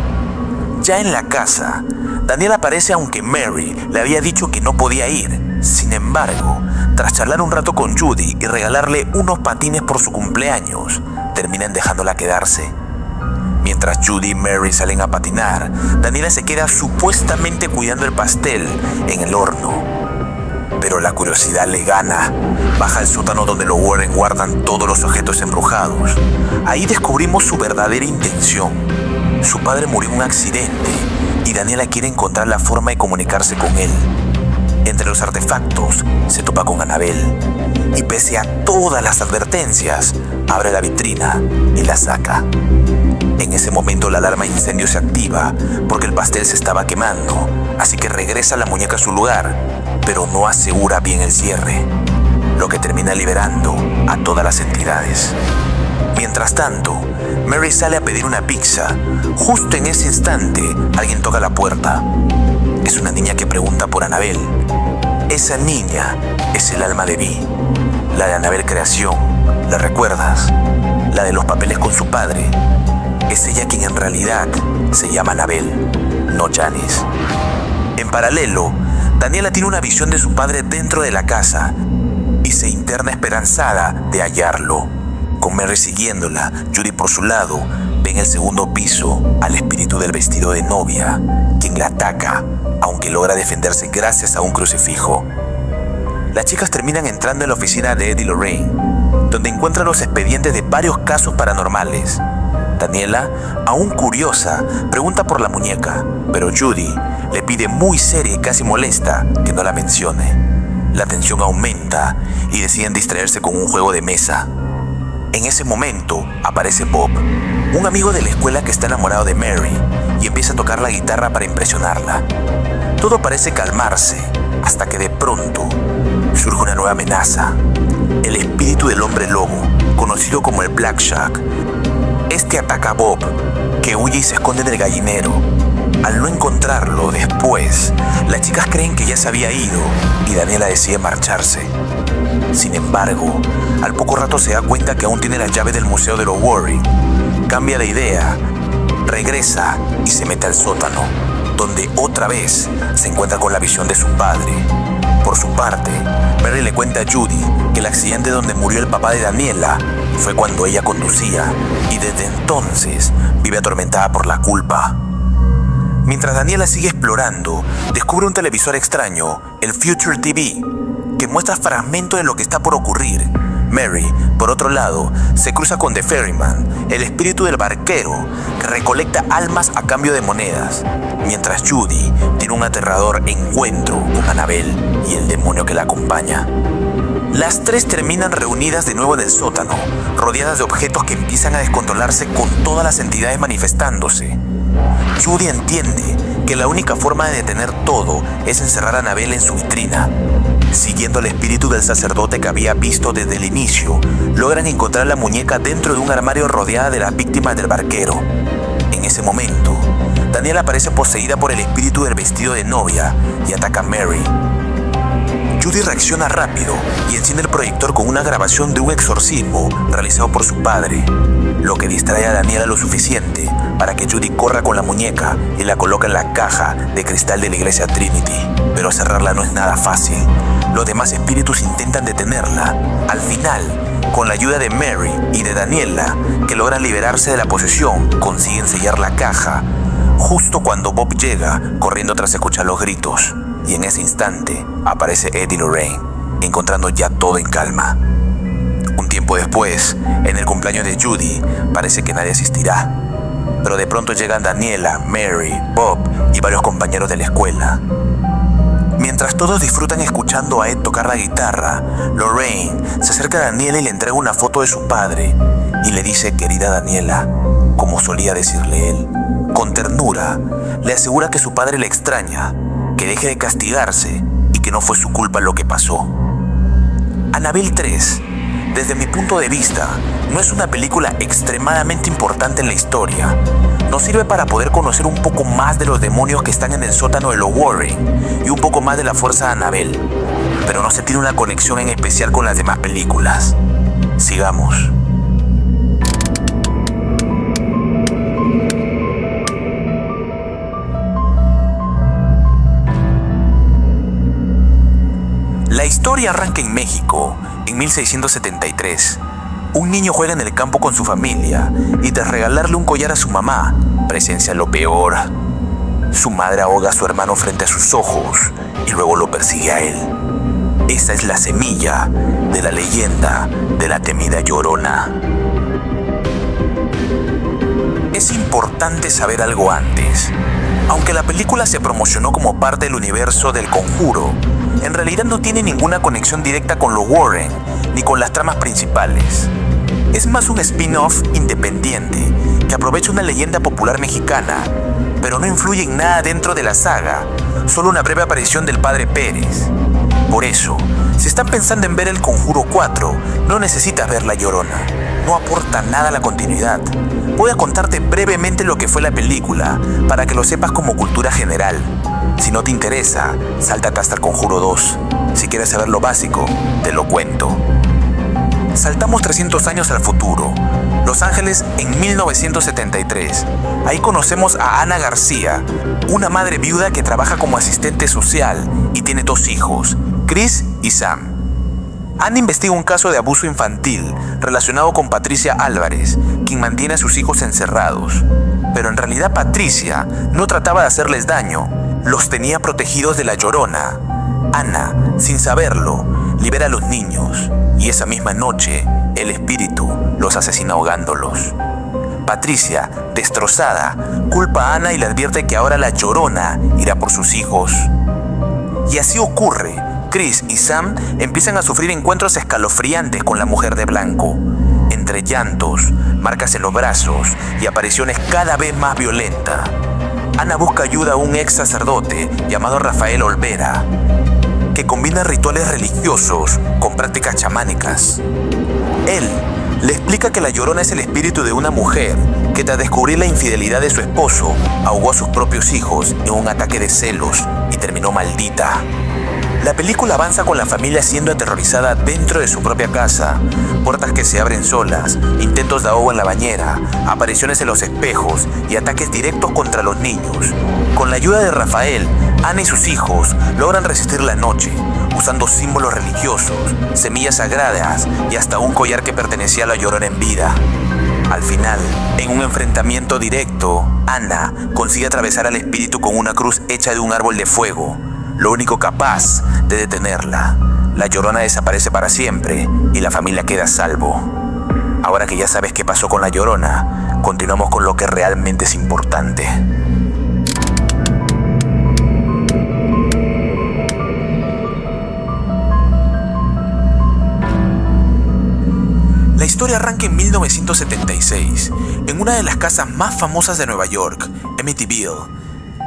Speaker 1: Ya en la casa, Daniel aparece aunque Mary le había dicho que no podía ir. Sin embargo, tras charlar un rato con Judy y regalarle unos patines por su cumpleaños, terminan dejándola quedarse. Mientras Judy y Mary salen a patinar, Daniela se queda supuestamente cuidando el pastel en el horno. Pero la curiosidad le gana. Baja al sótano donde los Warren guardan todos los objetos embrujados. Ahí descubrimos su verdadera intención. Su padre murió en un accidente y Daniela quiere encontrar la forma de comunicarse con él. Entre los artefactos se topa con Annabelle y pese a todas las advertencias, abre la vitrina y la saca. En ese momento la alarma de incendio se activa porque el pastel se estaba quemando, así que regresa la muñeca a su lugar, pero no asegura bien el cierre, lo que termina liberando a todas las entidades. Mientras tanto, Mary sale a pedir una pizza. Justo en ese instante, alguien toca la puerta. Es una niña que pregunta por Annabelle. Esa niña es el alma de Vi, la de Annabelle Creación. ¿La recuerdas? La de los papeles con su padre. Es ella quien en realidad se llama Annabelle, no Janice. En paralelo, Daniela tiene una visión de su padre dentro de la casa y se interna esperanzada de hallarlo. Con Mary siguiéndola, Judy por su lado ve en el segundo piso al espíritu del vestido de novia, quien la ataca, aunque logra defenderse gracias a un crucifijo. Las chicas terminan entrando en la oficina de Ed y Lorraine, donde encuentran los expedientes de varios casos paranormales. Daniela, aún curiosa, pregunta por la muñeca, pero Judy le pide muy seria y casi molesta que no la mencione. La tensión aumenta y deciden distraerse con un juego de mesa. En ese momento aparece Bob, un amigo de la escuela que está enamorado de Mary, y empieza a tocar la guitarra para impresionarla. Todo parece calmarse, hasta que de pronto surge una nueva amenaza. El espíritu del hombre lobo, conocido como el Black Shark. Este ataca a Bob, que huye y se esconde en el gallinero. Al no encontrarlo después, las chicas creen que ya se había ido y Daniela decide marcharse. Sin embargo, al poco rato se da cuenta que aún tiene la llave del museo de los Warren. Cambia de idea, regresa y se mete al sótano, donde otra vez se encuentra con la visión de su padre. Por su parte, Mary le cuenta a Judy que el accidente donde murió el papá de Daniela fue cuando ella conducía y desde entonces vive atormentada por la culpa. Mientras Daniela sigue explorando, descubre un televisor extraño, el Future TV, que muestra fragmentos de lo que está por ocurrir. Mary, por otro lado, se cruza con The Ferryman, el espíritu del barquero que recolecta almas a cambio de monedas, mientras Judy tiene un aterrador encuentro con Annabelle y el demonio que la acompaña. Las tres terminan reunidas de nuevo en el sótano, rodeadas de objetos que empiezan a descontrolarse con todas las entidades manifestándose. Judy entiende que la única forma de detener todo es encerrar a Annabelle en su vitrina. Siguiendo el espíritu del sacerdote que había visto desde el inicio, logran encontrar la muñeca dentro de un armario rodeada de las víctimas del barquero. En ese momento, Daniela aparece poseída por el espíritu del vestido de novia y ataca a Mary. Judy reacciona rápido y enciende el proyector con una grabación de un exorcismo realizado por su padre, lo que distrae a Daniela lo suficiente para que Judy corra con la muñeca y la coloca en la caja de cristal de la iglesia Trinity. Pero cerrarla no es nada fácil. Los demás espíritus intentan detenerla. Al final, con la ayuda de Mary y de Daniela, que logran liberarse de la posesión, consiguen sellar la caja, justo cuando Bob llega, corriendo tras escuchar los gritos. Y en ese instante aparece Ed y Lorraine, encontrando ya todo en calma. Un tiempo después, en el cumpleaños de Judy, parece que nadie asistirá. Pero de pronto llegan Daniela, Mary, Bob y varios compañeros de la escuela. Mientras todos disfrutan escuchando a Ed tocar la guitarra, Lorraine se acerca a Daniela y le entrega una foto de su padre y le dice: querida Daniela, como solía decirle él. Con ternura, le asegura que su padre le extraña, que deje de castigarse y que no fue su culpa lo que pasó. Annabelle 3, desde mi punto de vista, no es una película extremadamente importante en la historia. Nos sirve para poder conocer un poco más de los demonios que están en el sótano de los Warren y un poco más de la fuerza de Annabelle, pero no se tiene una conexión en especial con las demás películas. Sigamos. La historia arranca en México, en 1673. Un niño juega en el campo con su familia y tras regalarle un collar a su mamá, presencia lo peor. Su madre ahoga a su hermano frente a sus ojos y luego lo persigue a él. Esa es la semilla de la leyenda de la temida Llorona. Es importante saber algo antes. Aunque la película se promocionó como parte del universo del Conjuro, en realidad no tiene ninguna conexión directa con los Warren ni con las tramas principales. Es más un spin-off independiente que aprovecha una leyenda popular mexicana, pero no influye en nada dentro de la saga, solo una breve aparición del padre Pérez. Por eso, si están pensando en ver El Conjuro 4, no necesitas ver La Llorona. No aporta nada a la continuidad. Voy a contarte brevemente lo que fue la película, para que lo sepas como cultura general. Si no te interesa, sáltate hasta El Conjuro 2. Si quieres saber lo básico, te lo cuento. Saltamos 300 años al futuro. Los Ángeles en 1973. Ahí conocemos a Ana García, una madre viuda que trabaja como asistente social y tiene 2 hijos, Chris y Sam. Ana investiga un caso de abuso infantil relacionado con Patricia Álvarez, quien mantiene a sus hijos encerrados. Pero en realidad Patricia no trataba de hacerles daño, los tenía protegidos de la Llorona. Ana, sin saberlo, libera a los niños y esa misma noche el espíritu los asesina ahogándolos. Patricia, destrozada, culpa a Ana y le advierte que ahora la Llorona irá por sus hijos. Y así ocurre. Chris y Sam empiezan a sufrir encuentros escalofriantes con la mujer de blanco. Entre llantos, marcas en los brazos y apariciones cada vez más violentas. Ana busca ayuda a un ex sacerdote llamado Rafael Olvera, que combina rituales religiosos con prácticas chamánicas. Él le explica que la Llorona es el espíritu de una mujer que tras descubrir la infidelidad de su esposo, ahogó a sus propios hijos en un ataque de celos y terminó maldita. La película avanza con la familia siendo aterrorizada dentro de su propia casa, puertas que se abren solas, intentos de ahogo en la bañera, apariciones en los espejos y ataques directos contra los niños. Con la ayuda de Rafael, Ana y sus hijos logran resistir la noche, usando símbolos religiosos, semillas sagradas y hasta un collar que pertenecía a la Llorona en vida. Al final, en un enfrentamiento directo, Ana consigue atravesar al espíritu con una cruz hecha de un árbol de fuego, lo único capaz de detenerla. La Llorona desaparece para siempre y la familia queda a salvo. Ahora que ya sabes qué pasó con la Llorona, continuamos con lo que realmente es importante. La historia arranca en 1976, en una de las casas más famosas de Nueva York, Amityville.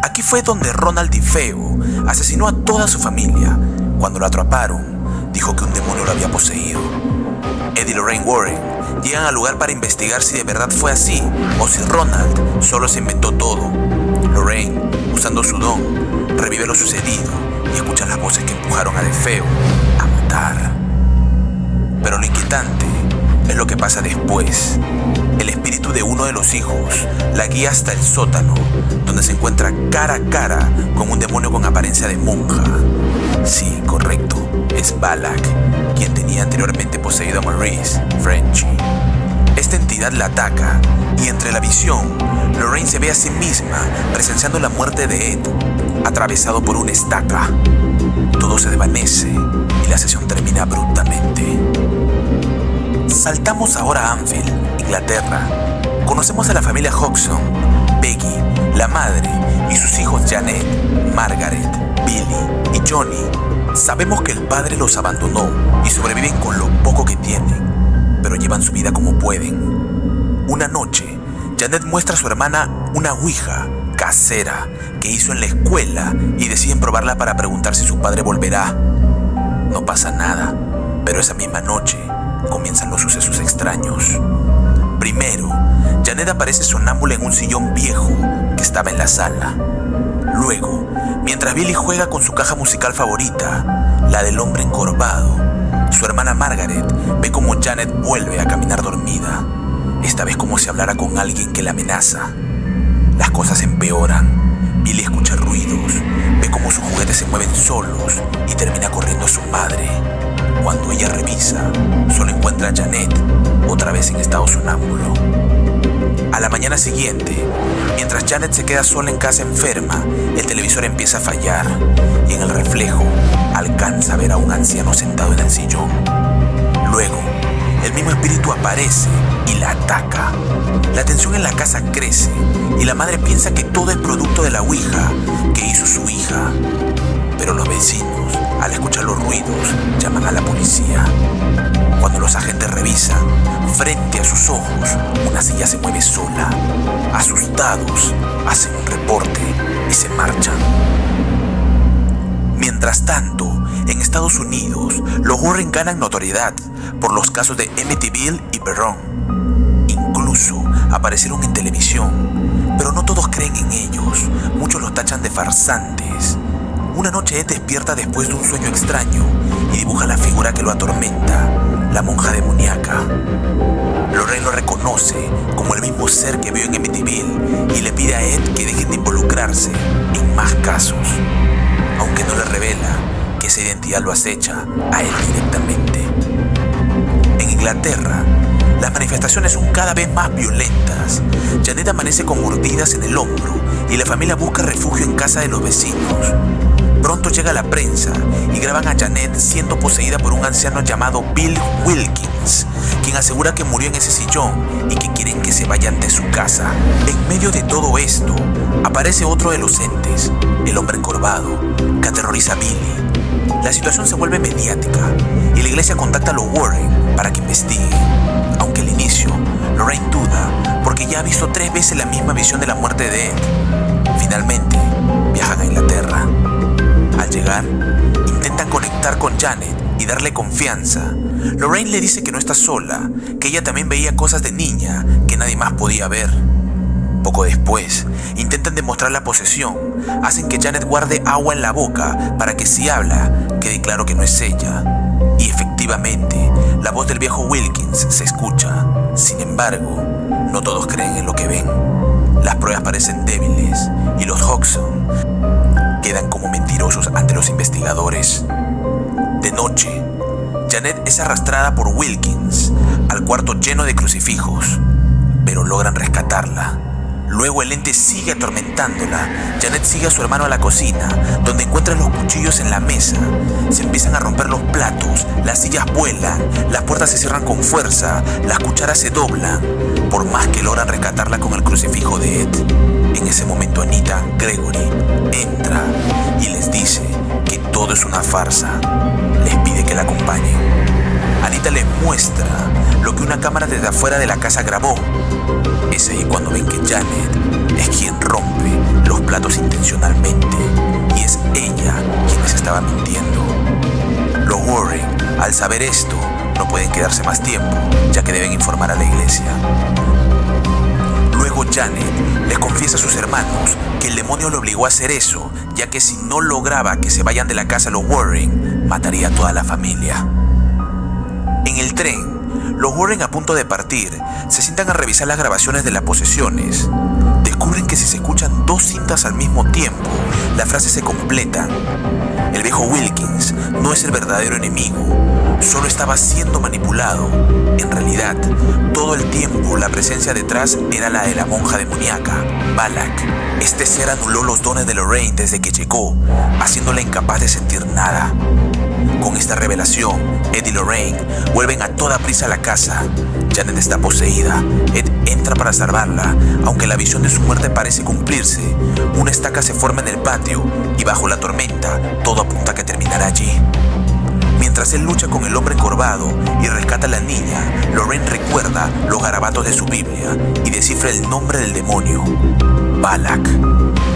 Speaker 1: Aquí fue donde Ronald DeFeo asesinó a toda su familia, Cuando lo atraparon, dijo que un demonio lo había poseído. Ed y Lorraine Warren llegan al lugar para investigar si de verdad fue así o si Ronald solo se inventó todo. Lorraine, usando su don, revive lo sucedido y escucha las voces que empujaron a DeFeo a matar. Pero lo inquietante es lo que pasa después. El espíritu de uno de los hijos la guía hasta el sótano, donde se encuentra cara a cara con un demonio con apariencia de monja. Sí, correcto, es Balak, quien tenía anteriormente poseído a Maurice, Frenchy. Esta entidad la ataca y entre la visión, Lorraine se ve a sí misma presenciando la muerte de Ed, atravesado por una estaca. Todo se desvanece y la sesión termina abruptamente. Saltamos ahora a Anfield, Inglaterra. Conocemos a la familia Hodgson, Peggy, la madre y sus hijos Janet, Margaret, Billy y Johnny. Sabemos que el padre los abandonó y sobreviven con lo poco que tienen, pero llevan su vida como pueden. Una noche, Janet muestra a su hermana una ouija casera que hizo en la escuela y deciden probarla para preguntar si su padre volverá. No pasa nada, pero esa misma noche comienzan los sucesos extraños. Primero, Janet aparece sonámbula en un sillón viejo que estaba en la sala. Luego, mientras Billy juega con su caja musical favorita, la del hombre encorvado, su hermana Margaret ve como Janet vuelve a caminar dormida, esta vez como si hablara con alguien que la amenaza. Las cosas empeoran. Billy escucha ruidos, ve como sus juguetes se mueven solos y termina corriendo a su madre. Cuando ella revisa, solo encuentra a Janet, otra vez en estado sonámbulo. A la mañana siguiente, mientras Janet se queda sola en casa enferma, el televisor empieza a fallar y en el reflejo alcanza a ver a un anciano sentado en el sillón. Luego, el mismo espíritu aparece y la ataca. La tensión en la casa crece y la madre piensa que todo es producto de la ouija que hizo su hija. Pero los vecinos, al escuchar los ruidos, llaman a la policía. Cuando los agentes revisan, frente a sus ojos, una silla se mueve sola. Asustados, hacen un reporte y se marchan. Mientras tanto, en Estados Unidos, los Warren ganan notoriedad por los casos de Amityville y Perron. Incluso aparecieron en televisión, pero no todos creen en ellos. Muchos los tachan de farsantes. Una noche Ed despierta después de un sueño extraño y dibuja la figura que lo atormenta, la monja demoníaca. Lorraine lo reconoce como el mismo ser que vio en Amityville y le pide a Ed que dejen de involucrarse en más casos, aunque no le revela que esa identidad lo acecha a él directamente. En Inglaterra, las manifestaciones son cada vez más violentas. Janet amanece con mordidas en el hombro y la familia busca refugio en casa de los vecinos. Pronto llega la prensa y graban a Janet siendo poseída por un anciano llamado Bill Wilkins, quien asegura que murió en ese sillón y que quieren que se vayan de su casa. En medio de todo esto, aparece otro de los entes, el hombre encorvado, que aterroriza a Billy. La situación se vuelve mediática y la iglesia contacta a los Warren para que investiguen, aunque al inicio Lorraine duda porque ya ha visto 3 veces la misma visión de la muerte de Ed. Finalmente, viajan a Inglaterra. Al llegar, intentan conectar con Janet y darle confianza. Lorraine le dice que no está sola, que ella también veía cosas de niña que nadie más podía ver. Poco después, intentan demostrar la posesión. Hacen que Janet guarde agua en la boca para que si habla, quede claro que no es ella. Y efectivamente, la voz del viejo Wilkins se escucha. Sin embargo, no todos creen en lo que ven. Las pruebas parecen débiles y los Hodgson quedan como mentirosos ante los investigadores. De noche, Janet es arrastrada por Wilkins al cuarto lleno de crucifijos, pero logran rescatarla. Luego el ente sigue atormentándola. Janet sigue a su hermano a la cocina, donde encuentran los cuchillos en la mesa. Se empiezan a romper los platos, las sillas vuelan, las puertas se cierran con fuerza, las cucharas se doblan, por más que logran rescatarla con el crucifijo de Ed. En ese momento Anita Gregory entra y les dice que todo es una farsa. Les pide que la acompañen. Anita les muestra lo que una cámara desde afuera de la casa grabó. Es ahí cuando ven que Janet es quien rompe los platos intencionalmente y es ella quien les estaba mintiendo. saber esto, no pueden quedarse más tiempo, ya que deben informar a la iglesia. Luego Janet les confiesa a sus hermanos que el demonio le obligó a hacer eso, ya que si no lograba que se vayan de la casa los Warren, mataría a toda la familia. En el tren, los Warren, a punto de partir, se sientan a revisar las grabaciones de las posesiones. Descubren que si se escuchan 2 cintas al mismo tiempo, las frases se completan. El viejo Wilkins no es el verdadero enemigo, solo estaba siendo manipulado. En realidad, todo el tiempo la presencia detrás era la de la monja demoníaca, Balak. Este ser anuló los dones de Lorraine desde que llegó, haciéndola incapaz de sentir nada. Con esta revelación, Ed y Lorraine vuelven a toda prisa a la casa. Janet está poseída. Ed entra para salvarla, aunque la visión de su muerte parece cumplirse. Una estaca se forma en el patio y bajo la tormenta, todo apunta a que terminará allí. Mientras él lucha con el hombre encorvado y rescata a la niña, Lorraine recuerda los garabatos de su Biblia y descifra el nombre del demonio, Balak.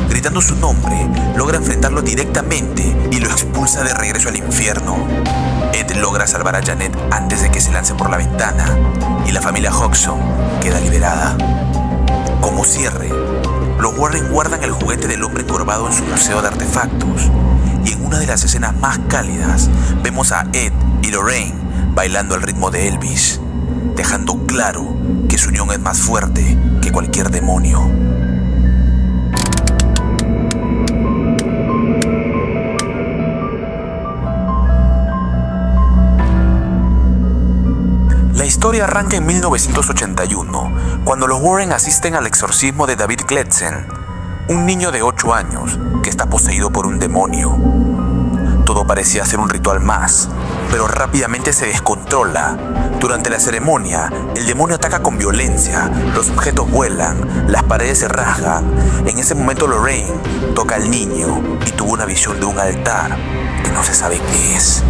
Speaker 1: Gritando su nombre, logra enfrentarlo directamente y lo expulsa de regreso al infierno. Ed logra salvar a Janet antes de que se lance por la ventana y la familia Hodgson queda liberada. Como cierre, los Warren guardan el juguete del hombre encorvado en su museo de artefactos, y en una de las escenas más cálidas vemos a Ed y Lorraine bailando al ritmo de Elvis, dejando claro que su unión es más fuerte que cualquier demonio. La historia arranca en 1981, cuando los Warren asisten al exorcismo de David Gledsen, un niño de 8 años que está poseído por un demonio. Todo parecía ser un ritual más, pero rápidamente se descontrola. Durante la ceremonia, el demonio ataca con violencia, los objetos vuelan, las paredes se rasgan. En ese momento Lorraine toca al niño y tuvo una visión de un altar que no se sabe qué es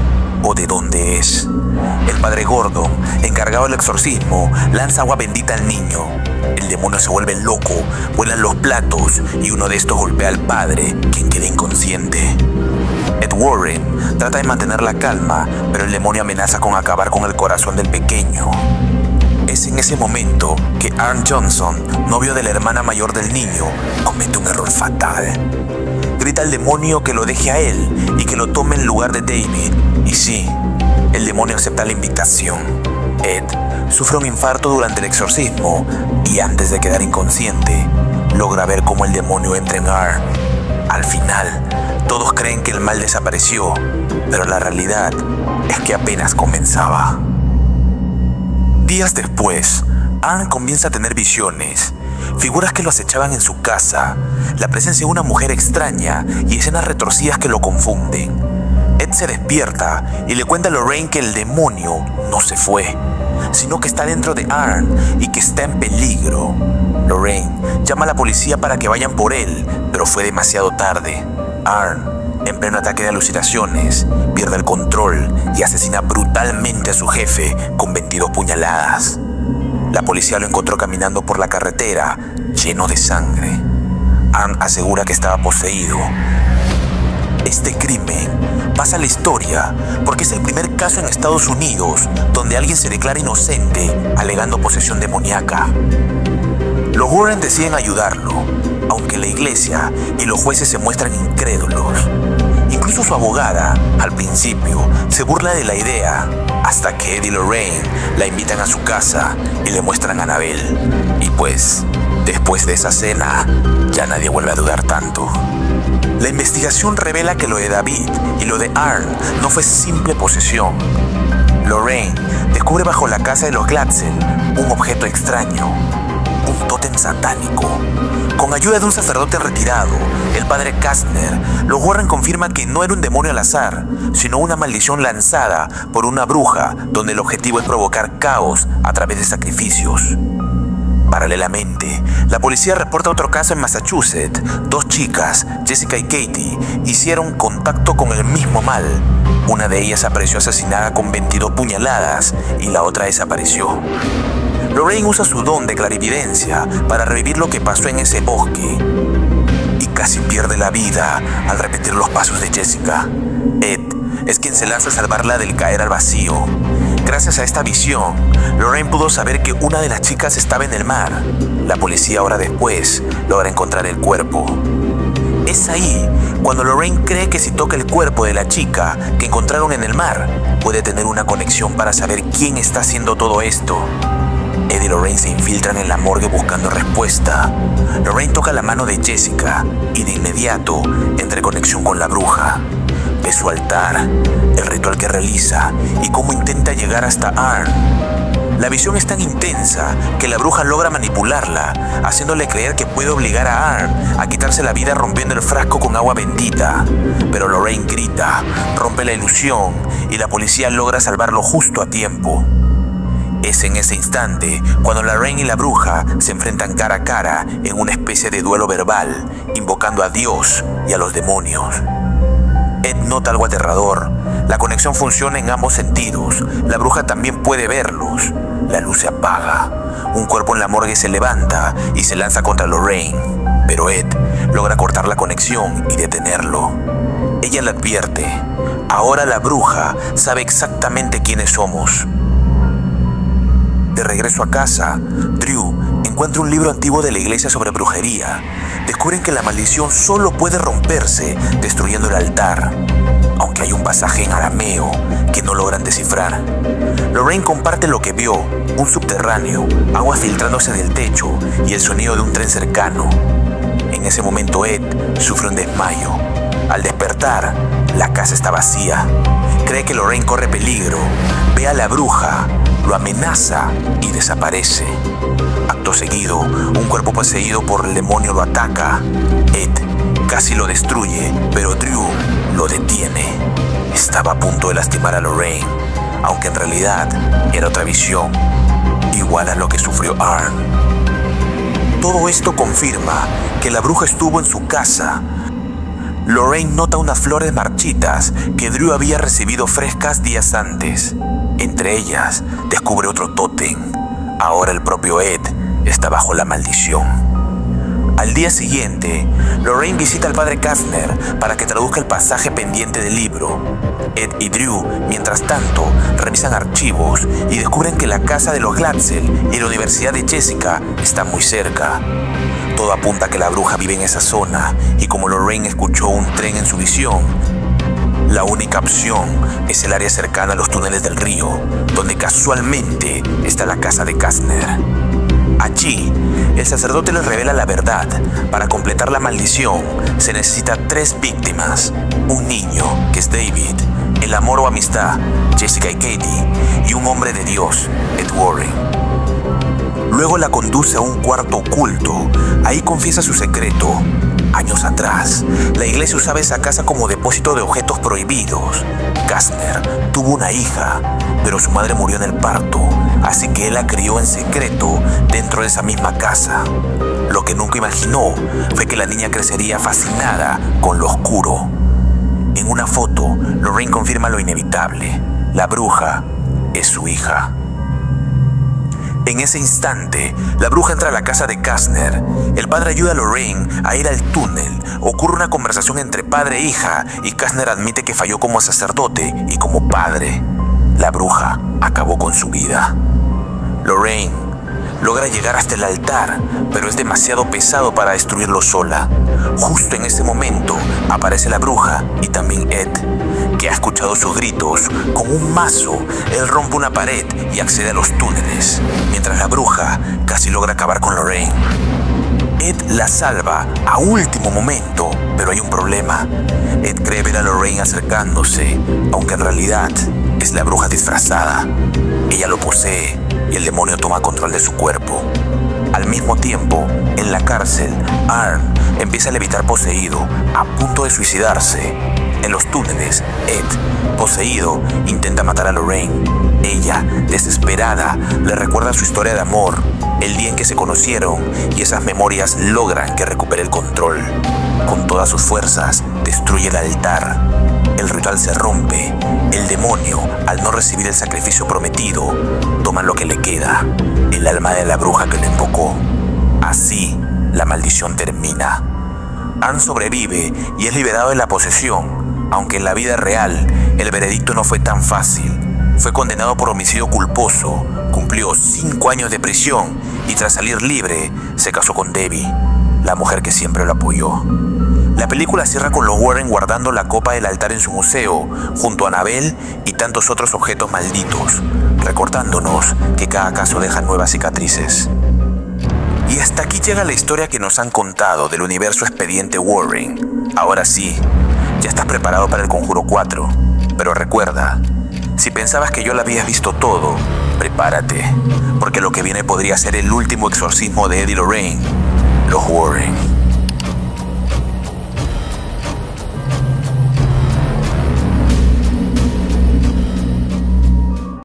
Speaker 1: o de dónde es. El padre Gordon, encargado del exorcismo, lanza agua bendita al niño. El demonio se vuelve loco, vuelan los platos y uno de estos golpea al padre, quien queda inconsciente. Ed Warren trata de mantener la calma, pero el demonio amenaza con acabar con el corazón del pequeño. Es en ese momento que Arn Johnson, novio de la hermana mayor del niño, comete un error fatal. Grita al demonio que lo deje a él y que lo tome en lugar de David. Y sí, el demonio acepta la invitación. Ed sufre un infarto durante el exorcismo y antes de quedar inconsciente, logra ver cómo el demonio entra en Arn. Al final, todos creen que el mal desapareció, pero la realidad es que apenas comenzaba. Días después, Arn comienza a tener visiones, figuras que lo acechaban en su casa, la presencia de una mujer extraña y escenas retorcidas que lo confunden. Ed se despierta y le cuenta a Lorraine que el demonio no se fue, sino que está dentro de Arn y que está en peligro. Lorraine llama a la policía para que vayan por él, pero fue demasiado tarde. Arn, en pleno ataque de alucinaciones, pierde el control y asesina brutalmente a su jefe con 22 puñaladas. La policía lo encontró caminando por la carretera, lleno de sangre. Arn asegura que estaba poseído. Este crimen pasa a la historia porque es el primer caso en Estados Unidos donde alguien se declara inocente alegando posesión demoníaca. Los Warren deciden ayudarlo, aunque la iglesia y los jueces se muestran incrédulos. Incluso su abogada, al principio, se burla de la idea, hasta que Ed y Lorraine la invitan a su casa y le muestran a Annabelle. Y pues, después de esa cena, ya nadie vuelve a dudar tanto. La investigación revela que lo de David y lo de Arn no fue simple posesión. Lorraine descubre bajo la casa de los Gladsen un objeto extraño, un tótem satánico. Con ayuda de un sacerdote retirado, el padre Kastner, los Warren confirman que no era un demonio al azar, sino una maldición lanzada por una bruja donde el objetivo es provocar caos a través de sacrificios. Paralelamente, la policía reporta otro caso en Massachusetts. 2 chicas, Jessica y Katie, hicieron contacto con el mismo mal. Una de ellas apareció asesinada con 22 puñaladas y la otra desapareció. Lorraine usa su don de clarividencia para revivir lo que pasó en ese bosque y casi pierde la vida al repetir los pasos de Jessica. Ed es quien se lanza a salvarla del caer al vacío. Gracias a esta visión, Lorraine pudo saber que una de las chicas estaba en el mar. La policía, horas después, logra encontrar el cuerpo. Es ahí cuando Lorraine cree que si toca el cuerpo de la chica que encontraron en el mar, puede tener una conexión para saber quién está haciendo todo esto. Ed y Lorraine se infiltran en la morgue buscando respuesta. Lorraine toca la mano de Jessica y de inmediato entra en conexión con la bruja. Ve su altar, el ritual que realiza y cómo intenta llegar hasta Arn. La visión es tan intensa que la bruja logra manipularla, haciéndole creer que puede obligar a Arn a quitarse la vida rompiendo el frasco con agua bendita. Pero Lorraine grita, rompe la ilusión y la policía logra salvarlo justo a tiempo. Es en ese instante cuando Lorraine y la bruja se enfrentan cara a cara en una especie de duelo verbal, invocando a Dios y a los demonios. Ed nota algo aterrador. La conexión funciona en ambos sentidos. La bruja también puede verlos. La luz se apaga. Un cuerpo en la morgue se levanta y se lanza contra Lorraine. Pero Ed logra cortar la conexión y detenerlo. Ella le advierte. Ahora la bruja sabe exactamente quiénes somos. De regreso a casa, Drew encuentra un libro antiguo de la iglesia sobre brujería. Descubren que la maldición solo puede romperse destruyendo el altar, aunque hay un pasaje en arameo que no logran descifrar. Lorraine comparte lo que vio, un subterráneo, agua filtrándose del techo y el sonido de un tren cercano. En ese momento Ed sufre un desmayo. Al despertar, la casa está vacía. Cree que Lorraine corre peligro, ve a la bruja, lo amenaza y desaparece. Acto seguido, un cuerpo poseído por el demonio lo ataca. Ed casi lo destruye, pero Drew lo detiene. Estaba a punto de lastimar a Lorraine, aunque en realidad era otra visión, igual a lo que sufrió Arn. Todo esto confirma que la bruja estuvo en su casa. Lorraine nota unas flores marchitas que Drew había recibido frescas días antes. Entre ellas, descubre otro tótem. Ahora el propio Ed está bajo la maldición. Al día siguiente, Lorraine visita al padre Kastner para que traduzca el pasaje pendiente del libro. Ed y Drew, mientras tanto, revisan archivos y descubren que la casa de los Glatzel y la universidad de Jessica están muy cerca. Todo apunta a que la bruja vive en esa zona y como Lorraine escuchó un tren en su visión, la única opción es el área cercana a los túneles del río, donde casualmente está la casa de Kastner. Allí, el sacerdote les revela la verdad. Para completar la maldición, se necesita 3 víctimas. Un niño, que es David, el amor o amistad, Jessica y Katie, y un hombre de Dios, Ed Warren. Luego la conduce a un cuarto oculto. Ahí confiesa su secreto. Años atrás, la iglesia usaba esa casa como depósito de objetos prohibidos. Kastner tuvo una hija, pero su madre murió en el parto, así que él la crió en secreto dentro de esa misma casa. Lo que nunca imaginó fue que la niña crecería fascinada con lo oscuro. En una foto, Lorraine confirma lo inevitable. La bruja es su hija. En ese instante, la bruja entra a la casa de Kastner. El padre ayuda a Lorraine a ir al túnel. Ocurre una conversación entre padre e hija y Kastner admite que falló como sacerdote y como padre. La bruja acabó con su vida. Lorraine logra llegar hasta el altar, pero es demasiado pesado para destruirlo sola. Justo en ese momento aparece la bruja y también Ed, que ha escuchado sus gritos. Con un mazo, él rompe una pared y accede a los túneles, mientras la bruja casi logra acabar con Lorraine. Ed la salva a último momento, pero hay un problema. Ed cree ver a Lorraine acercándose, aunque en realidad es la bruja disfrazada. Ella lo posee y el demonio toma control de su cuerpo. Al mismo tiempo, en la cárcel, Arn empieza a levitar poseído, a punto de suicidarse. En los túneles, Ed, poseído, intenta matar a Lorraine. Ella, desesperada, le recuerda su historia de amor, el día en que se conocieron, y esas memorias logran que recupere el control. Con todas sus fuerzas, destruye el altar. El ritual se rompe. El demonio, al no recibir el sacrificio prometido, toma lo que le queda, el alma de la bruja que lo invocó. Así, la maldición termina. Arn sobrevive y es liberado de la posesión, aunque en la vida real, el veredicto no fue tan fácil. Fue condenado por homicidio culposo, cumplió 5 años de prisión y tras salir libre se casó con Debbie, la mujer que siempre lo apoyó. La película cierra con los Warren guardando la copa del altar en su museo, junto a Annabelle y tantos otros objetos malditos, recordándonos que cada caso deja nuevas cicatrices. Y hasta aquí llega la historia que nos han contado del universo Expediente Warren. Ahora sí, ya estás preparado para El Conjuro 4, pero recuerda, si pensabas que yo lo habías visto todo, prepárate, porque lo que viene podría ser el último exorcismo de Eddie Lorraine, los Warren.